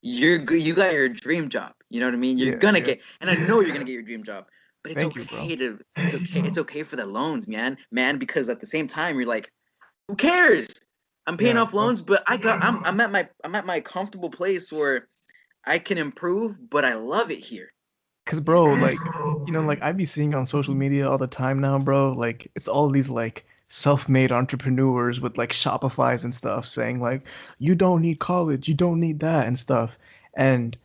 you got your dream job. You know what I mean? You're Yeah, gonna yeah. get, and I know you're gonna get your dream job. But Thank you, bro. it's okay for the loans, man, because at the same time you're like, who cares? I'm paying Yeah, off bro. loans, but I'm at my comfortable place where I can improve, but I love it here. Cause You bro, know? like, you know, like I be seeing on social media all the time now, bro. Like it's all these like self-made entrepreneurs with like Shopify's and stuff saying like, you don't need college, you don't need that and stuff. And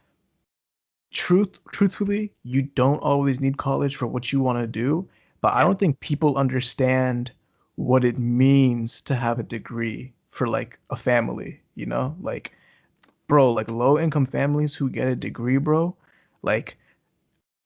truthfully, you don't always need college for what you want to do, but I Yeah, don't think people understand what it means to have a degree for like a family, you know? Like, bro, like low income families who get a degree, bro, like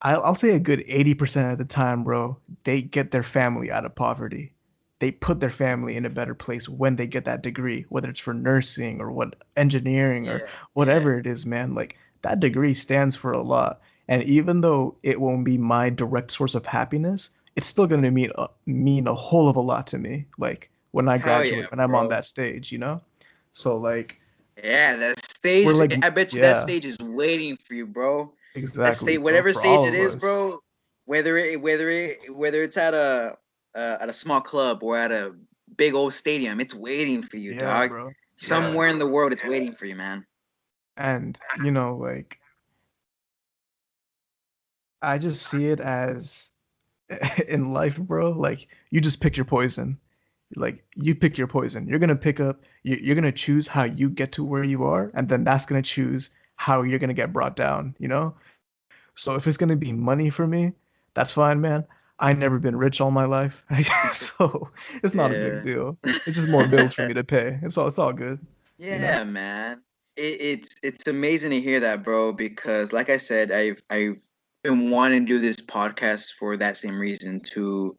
I'll say a good 80% of the time, bro, they get their family out of poverty. They put their family in a better place when they get that degree, whether it's for nursing or what engineering or yeah, yeah, whatever it is, man. Like that degree stands for a lot. And even though it won't be my direct source of happiness, it's still going to mean a whole of a lot to me. Like when I hell yeah, graduate, when I'm on bro. that stage, you know? So like Yeah, that we're stage. like, I bet you that yeah, stage is waiting for you, bro. That exactly, stage, bro, whatever for stage all it of is, us. bro. Whether it's at a small club or at a big old stadium, it's waiting for you, Yeah, dog. bro. Yeah. Somewhere in the world, it's waiting for you, man. And, you know, like, I just see it as in life, bro, like, you just pick your poison. Like, you pick your poison. You're gonna choose how you get to where you are, and then that's gonna choose how you're gonna get brought down, you know? So if it's gonna be money for me, that's fine, man. I never been rich all my life, so it's not a big Yeah. deal. It's just more bills for me to pay. It's all good, you know? Yeah, man. It's amazing to hear that, bro, because like I said, I've been wanting to do this podcast for that same reason to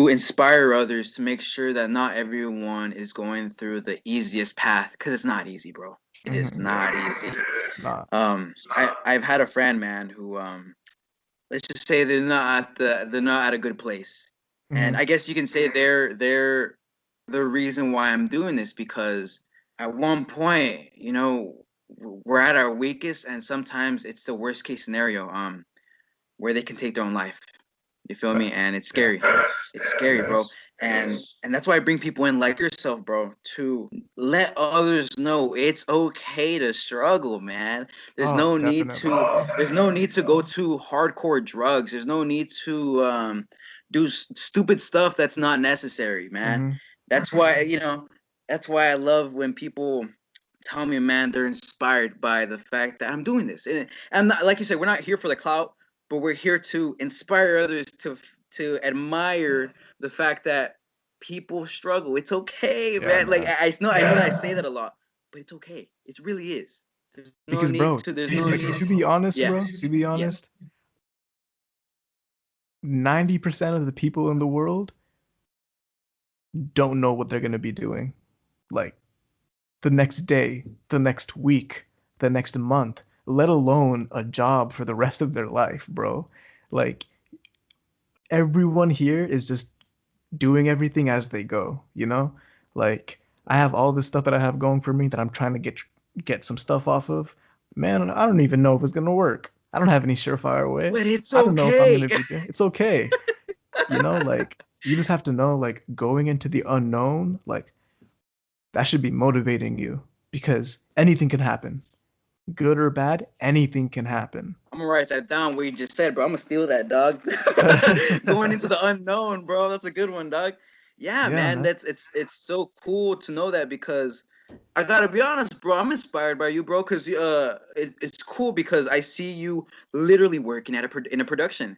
inspire others to make sure that not everyone is going through the easiest path because it's not easy, bro. It is Yeah, not easy. it's not. I've had a friend, man, who let's just say they're not at a good place, and Hmm. I guess you can say they're the reason why I'm doing this because at one point, we're at our weakest, and sometimes it's the worst case scenario, where they can take their own life. You feel me? Facts. And it's Yeah. scary. It's scary, bro. Yes. And that's why I bring people in like yourself, bro, to let others know it's okay to struggle, man. There's Oh, no need definitely. to there's no need to go to hardcore drugs. There's no need to do stupid stuff that's not necessary, man. Mm-hmm. That's why, that's why I love when people tell me, man, they're inspired by the fact that I'm doing this. And I'm not, like you said, we're not here for the clout, but we're here to inspire others to admire the fact that people struggle. It's okay, Yeah, man. Like man. I know that I say that a lot, but it's okay. It really is. There's no Because, need bro, to. There's no like need. to be honest, Yeah. bro, to be Yes. honest, 90% of the people in the world don't know what they're gonna be doing. Like the next day, the next week, the next month, let alone a job for the rest of their life, bro. Like everyone here is just doing everything as they go, you know? Like I have all this stuff that I have going for me that I'm trying to get some stuff off of. Man, I don't even know if it's gonna work. I don't have any surefire way. But it's I don't know if I'm okay. gonna be doing. It's okay, you know. Like you just have to know, like going into the unknown, like that should be motivating you because anything can happen, good or bad. Anything can happen. I'm gonna write that down. What you just said, bro. I'm gonna steal that, dog. Going into the unknown, bro. That's a good one, dog. Yeah, Yeah, man. man. It's so cool to know that because I gotta be honest, bro. I'm inspired by you, bro. Cause it's cool because I see you literally working at in a production.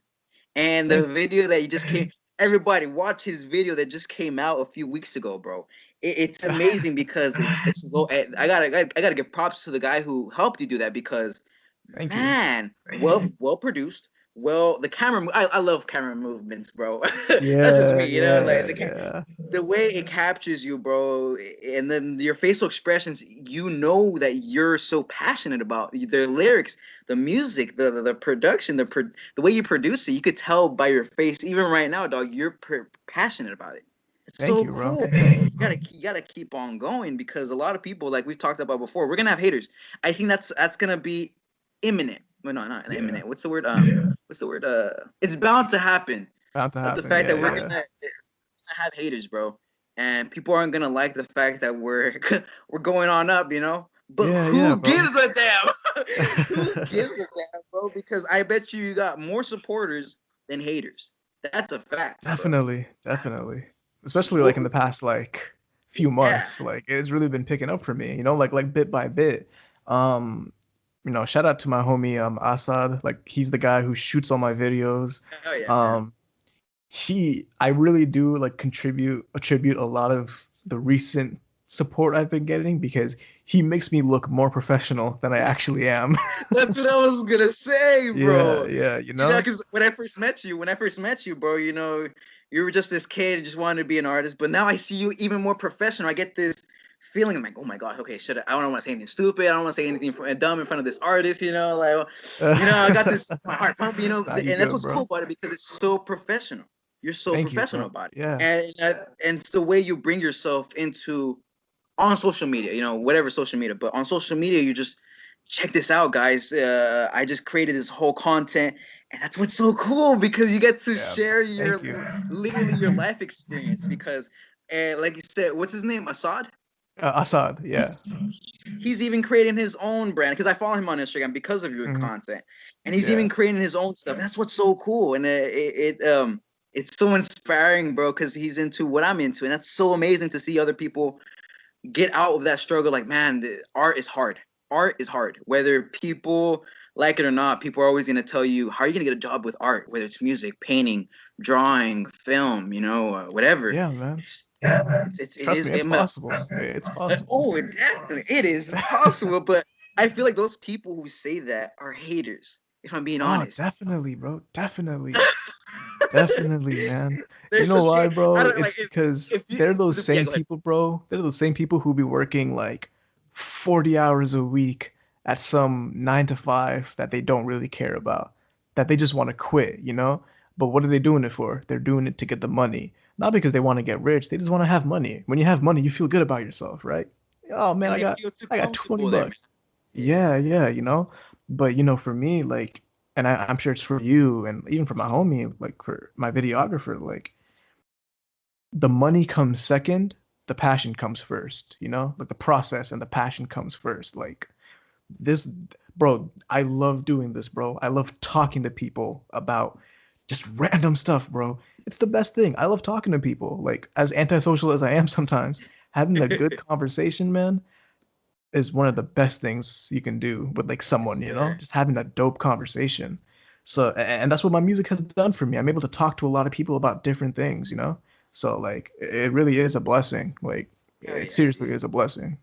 And the Thank you. video that you just came, everybody watch his video that just came out a few weeks ago, bro. It's amazing because it's low. I gotta give props to the guy who helped you do that because, Thank you. man, well produced. Well, the camera, I love camera movements, bro. That's just Yeah, me, yeah, like yeah. the way it captures you, bro, and then your facial expressions, you know that you're so passionate about the lyrics, the music, the production, the way you produce it. You could tell by your face, even right now, dog. You're passionate about it. It's Thank so you, bro. cool, man. You gotta keep on going because a lot of people, like we've talked about before, we're gonna have haters. I think that's gonna be imminent. Well, no, not Yeah. imminent. What's the word? What's the word? It's bound to happen. About to The happen. fact Yeah, that we're yeah. gonna have haters, bro, and people aren't gonna like the fact that we're we're going on up, But Yeah, yeah, who bro. gives a damn? Who gives a damn, bro? Because I bet you got more supporters than haters. That's a fact, bro. Definitely, definitely. Especially like in Well, the past like few yeah. months, like it's really been picking up for me, like bit by bit. Um, shout out to my homie Assad. Like he's the guy who shoots all my videos. Oh yeah, man. Um, I really do like attribute a lot of the recent support I've been getting because he makes me look more professional than I actually am. That's what I was gonna say, Yeah, bro. yeah, Because when I first met you, bro, you were just this kid who just wanted to be an artist. But now I see you even more professional. I get this feeling. I'm like, oh my god, okay, I don't want to say anything stupid. I don't want to say anything dumb in front of this artist. Like, I got this my heart pumping. Nah, you And that's good, what's cool bro. about it because it's so professional. You're so Thank you, professional bro. about it, Yeah. and it's the way you bring yourself into on social media, whatever social media, but on social media, you just check this out, guys. I just created this whole content, and that's what's so cool because you get to Yeah, bro. share Thank you. literally your life experience. Because, like you said, what's his name? Assad. Assad, yeah. He's even creating his own brand because I follow him on Instagram because of your Hmm. content, and he's Yeah. even creating his own stuff. That's what's so cool, and it's so inspiring, bro, because he's into what I'm into, and that's so amazing to see other people get out of that struggle. Like, man, the art is hard. Art is hard. Whether people like it or not, people are always going to tell you, how are you going to get a job with art? Whether it's music, painting, drawing, film, whatever. Yeah, man. It Trust is. me, it's possible. It's possible. Oh, definitely, it is possible. But I feel like those people who say that are haters. If I'm being Oh, honest, definitely, bro. Definitely. Definitely, man. You they're know such. why, I bro? don't It's like because if you. they're those Yeah, same go ahead. people, bro. They're those same people who be working like 40 hours a week at some 9 to 5 that they don't really care about, that they just want to quit. But what are they doing it for? They're doing it to get the money, not because they want to get rich. They just want to have money. When you have money, you feel good about yourself, right? Oh man, and I they got feel too I got 20 comfortable there, man. bucks. Yeah. Yeah, yeah, But for me, like, and I'm sure it's for you and even for my homie, like for my videographer, like the money comes second, the passion comes first, Like the process and the passion comes first. Like this, bro, I love doing this, bro. I love talking to people about just random stuff, bro. It's the best thing. I love talking to people. Like as antisocial as I am sometimes, having a good conversation, man, is one of the best things you can do with like Yes, someone, sir. just having a dope conversation. So, and that's what my music has done for me. I'm able to talk to a lot of people about different things. So like it really is a blessing. Like Hell it yeah, it seriously is. is a blessing.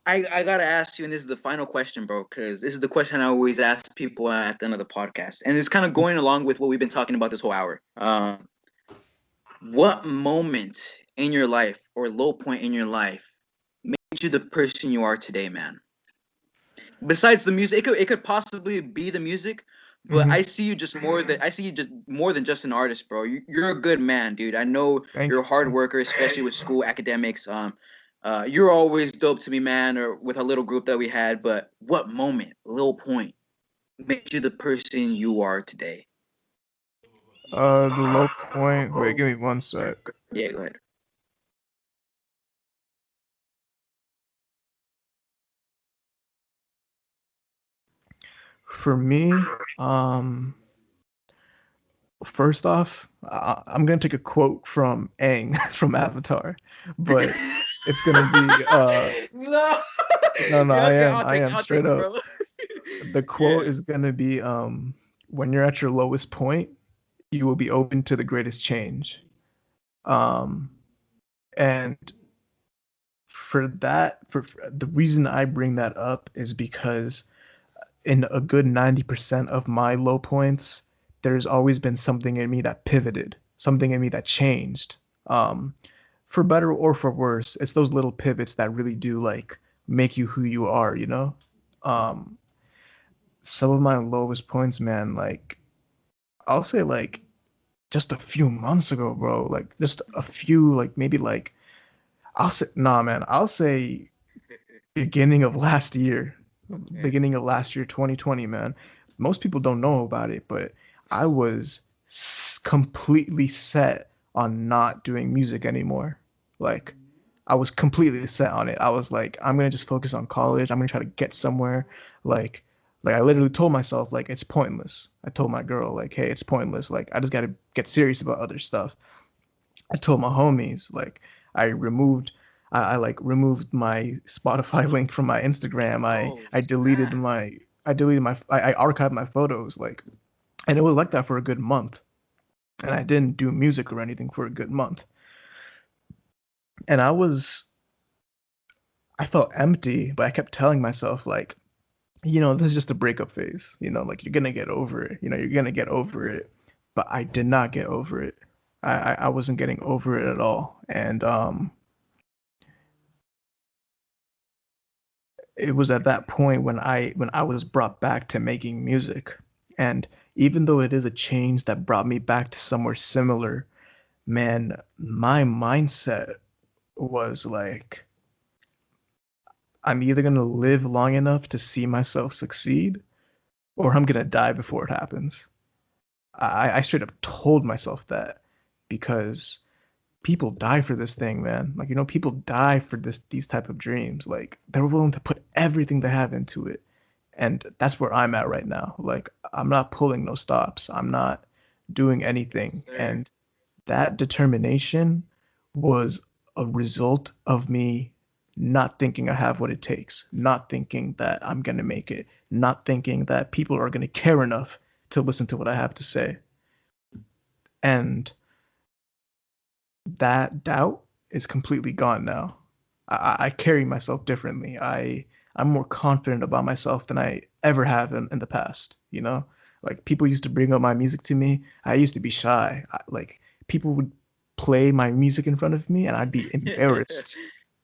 I gotta ask you, and this is the final question, bro, because this is the question I always ask people at the end of the podcast, and it's kind of going along with what we've been talking about this whole hour. What moment in your life or low point in your life made you the person you are today, man? Besides the music, it could possibly be the music, but Hmm. I see you just more than just an artist, bro. You're a good man, dude. I know Thank you're a hard you. worker, especially with school academics. You're always dope to me, man. Or with a little group that we had, but what moment, little point, made you the person you are today? The low point. Wait, give me one sec. Yeah, go ahead. For me, first off, I'm gonna take a quote from Aang from Avatar, but it's gonna be No. no, no, Yeah, I okay, am, I am I'll take straight it, up. bro. The quote Yeah. is gonna be when you're at your lowest point, you will be open to the greatest change. Um, and for that, for the reason I bring that up is because in a good 90% of my low points, there's always been something in me that pivoted, something in me that changed. Um, for better or for worse, it's those little pivots that really do like make you who you are. Um, some of my lowest points, man, like I'll say like just a few months ago, bro. Like just a few, like maybe like I'll say nah, man. I'll say beginning of last year, Okay. beginning of last year, 2020, man. Most people don't know about it, but I was completely set on not doing music anymore. Like, I was completely set on it. I was like, I'm gonna just focus on college. I'm gonna try to get somewhere. Like, like I literally told myself, like, it's pointless. I told my girl, like, hey, it's pointless. Like, I just gotta get serious about other stuff. I told my homies like I removed I like removed my Spotify link from my Instagram. Oh, snap. I archived my photos like and it was like that for a good month. And I didn't do music or anything for a good month. And I felt empty, but I kept telling myself like, this is just a breakup phase, like you're gonna get over it, you're gonna get over it. But I did not get over it. I wasn't getting over it at all. And it was at that point when I was brought back to making music. And even though it is a change that brought me back to somewhere similar, man, my mindset was like, I'm either gonna live long enough to see myself succeed, or I'm gonna die before it happens. I straight up told myself that because people die for this thing, man. Like, people die for these type of dreams. Like, they're willing to put everything they have into it. And that's where I'm at right now. Like, I'm not pulling no stops. I'm not doing Yes, anything. sir. And that determination was a result of me not thinking I have what it takes, not thinking that I'm going to make it, not thinking that people are going to care enough to listen to what I have to say. And that doubt is completely gone now. I carry myself differently. I'm more confident about myself than I ever have in the past. Like people used to bring up my music to me. I used to be shy. Like people would play my music in front of me, and I'd be embarrassed.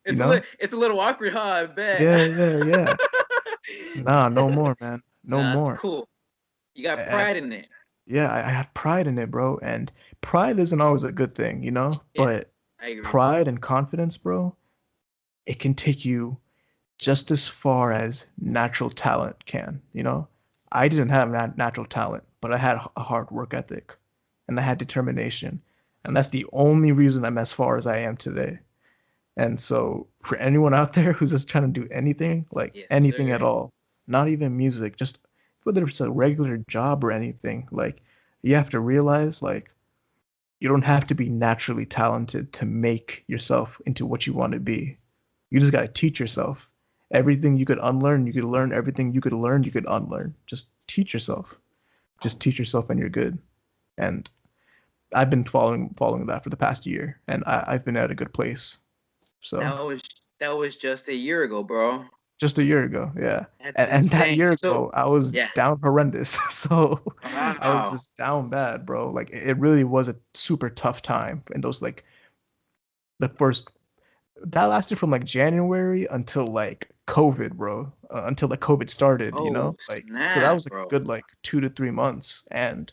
You know? It's a little awkward, huh? I bet. Yeah, yeah, yeah. Nah, no more, man. No Nah, that's more. cool. You got And pride in it. yeah, I have pride in it, bro. And pride isn't always a good thing, Yeah, but I agree. pride and confidence, bro, it can take you just as far as natural talent can, you know? I didn't have natural talent, but I had a hard work ethic and I had determination. And that's the only reason I'm as far as I am today. And so for anyone out there who's just trying to do anything, like Yes, anything at sir. all, not even music, just whether it's a regular job or anything, like you have to realize like you don't have to be naturally talented to make yourself into what you want to be. You just got to teach yourself. Everything you could unlearn, you could learn. Everything you could learn, you could unlearn. Just teach yourself. Just teach yourself and you're good. And I've been following that for the past year and I've been at a good place. So That was that was just a year ago, bro. just a year ago, yeah. That's And that insane. year So ago, I was yeah. down horrendous. So I was Wow. just down bad, bro. Like it really was a super tough time. And those like the first that lasted from like January until like COVID, bro. Until like COVID started, you Oh know? Like so that snap, was like a bro. good like 2 to 3 months. And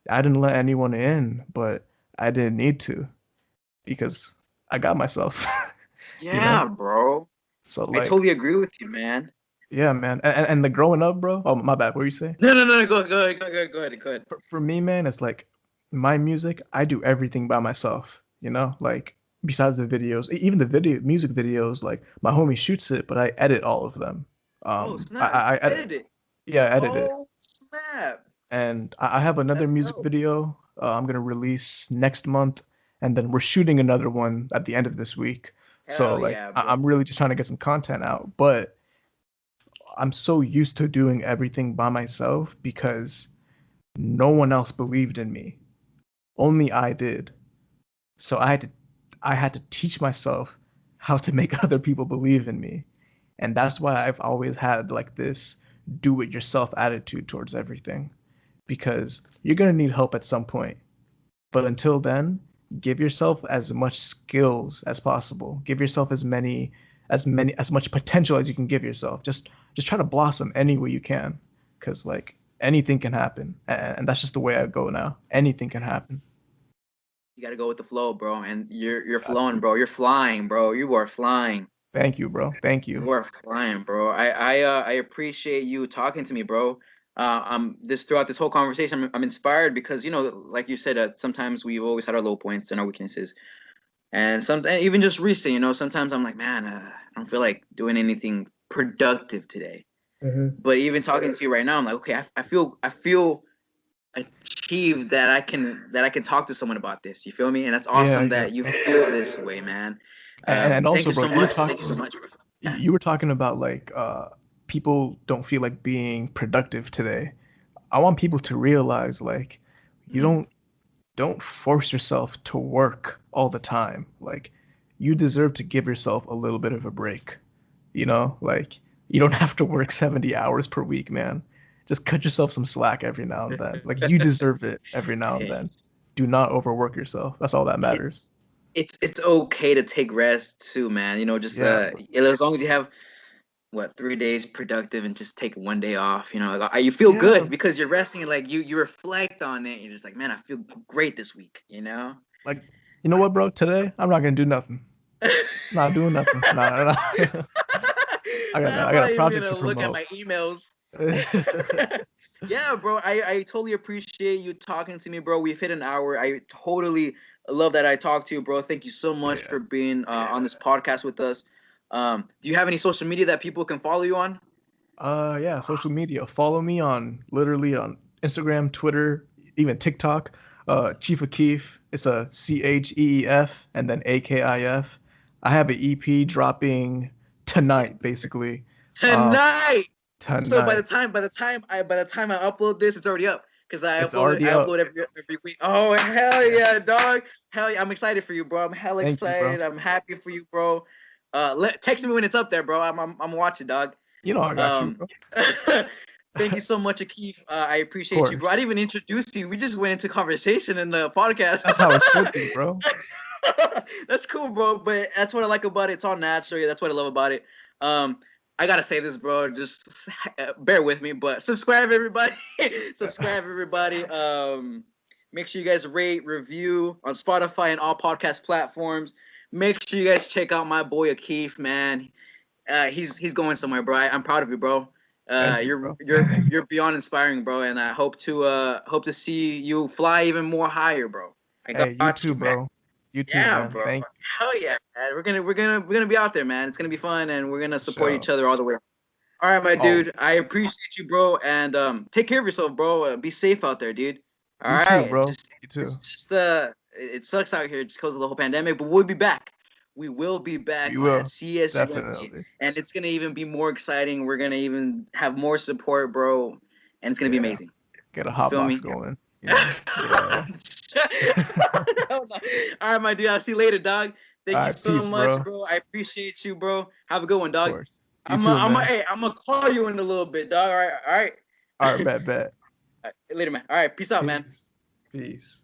I didn't let anyone in, but I didn't need to because I got myself, you know? Yeah, bro. So I like totally agree with you, man. yeah, man. And the growing up, bro. Oh, my bad. What were you saying? No. Go ahead. Go ahead. Go ahead. For me, man, it's like my music, I do everything by myself, you know? Like besides the videos, even the video music videos, like my homie shoots it, but I edit all of them. Oh I, snap. I, I You edit, edited it. yeah, I edit it. Oh snap. And I have another That's music dope. video I'm gonna release next month, and then we're shooting another one at the end of this week. So Hell like yeah, bro. I'm really just trying to get some content out, but I'm so used to doing everything by myself because no one else believed in me. Only I did. So I had to teach myself how to make other people believe in me. And that's why I've always had like this do it yourself attitude towards everything because you're going to need help at some point. But until then, give yourself as much skills as possible. Give yourself as much potential as you can give yourself. Just try to blossom any way you can cuz like anything can happen. And that's just the way I go now. Anything can happen. You gotta go with the flow, bro. And you're Got flowing, to. bro. You're flying, bro. You are flying. Thank you, bro. Thank you. You are flying, bro. I appreciate you talking to me, bro. This throughout this whole conversation, I'm inspired because like you said, sometimes we've always had our low points and our weaknesses, and even just recent, sometimes I'm like, man, I don't feel like doing anything productive today. Hmm. But even talking to you right now, I'm like, okay, I feel achieved that I can talk to someone about this. You feel me? And that's Yeah, awesome yeah. that you feel this way, man. And Thank also, you bro, so you were much. Thank you so talking much, bro. Yeah. you were talking about like people don't feel like being productive today. I want people to realize like you Mm. don't force yourself to work all the time. Like you deserve to give yourself a little bit of a break. You know, like you don't have to work 70 hours per week, man. Just cut yourself some slack every now and then. Like you deserve it every now and Hey, then. Do not overwork yourself. That's all that it, matters. it's okay to take rest too, man. Just Yeah, bro. as long as you have 3 days productive and just take one day off. Like, you feel Yeah, good because you're resting and like you reflect on it. You're just like, man, I feel great this week. like you know what, bro? Today I'm not gonna do nothing. Not doing nothing. Nah. I I'm got a not even project gonna to look at promote. my emails. Yeah, bro. I totally appreciate you talking to me, bro. We've hit an hour. I totally love that I talked to you, bro. Thank you so much Yeah. for being on this podcast with us. Do you have any social media that people can follow you on? Yeah, social media. Follow me on literally on Instagram, Twitter, even TikTok. Chief Akif. It's a CHEEF and then AKIF. I have an EP dropping tonight, basically. Um, Tonight. So by the tonight. time I upload this, it's already up because I It's upload already I up. upload every week. Oh hell Yeah. yeah, dog! Hell yeah, I'm excited for you, bro. I'm hella Thank you, bro. excited. I'm happy for you, bro. Text me when it's up there, bro. I'm watching, dog. You know I got you, Um, bro. thank you so much, Akif. I Of appreciate you, bro. I course. didn't even introduce you. We just went into conversation in the podcast. That's how it should be, bro. That's cool, bro. But that's what I like about it. It's all natural. Yeah, that's what I love about it. Um, I gotta say this, bro. Just bear with me, but subscribe, everybody. Subscribe, everybody. Make sure you guys rate, review on Spotify and all podcast platforms. Make sure you guys check out my boy Akif, man. He's going somewhere, bro. I'm proud of you, bro. Thank you, You're bro. you're beyond inspiring, bro, and I hope to see you fly even more higher, bro. I Hey, you got too, you, man. bro. You too, Yeah, man. bro. Thank Hell yeah, man. We're gonna be out there, man. It's gonna be fun, and we're gonna you. support each So, other all the way. All right, my oh, dude. I appreciate you, bro, and take care of yourself, bro. Be safe out there, dude. All you too, right. bro. Just You it's too. just it sucks out here just because of the whole pandemic, but we'll be back. We will be We back at will. CSUMB, Definitely. and it's gonna even be more exciting. We're gonna even have more support, bro, and it's gonna be Yeah. amazing. Get a You hot feel box me? going, you know? Yeah. All right, my dude. I'll see you later, dog. All Thank you right, so peace, much, bro. bro. I appreciate you, bro. Have a good one, Of dog. course. You too, man. Hey, I'm gonna call you in a little bit, dog. All right, all right. All right, bet, bet. All right, later, man. All right, peace out, man. Peace. Peace.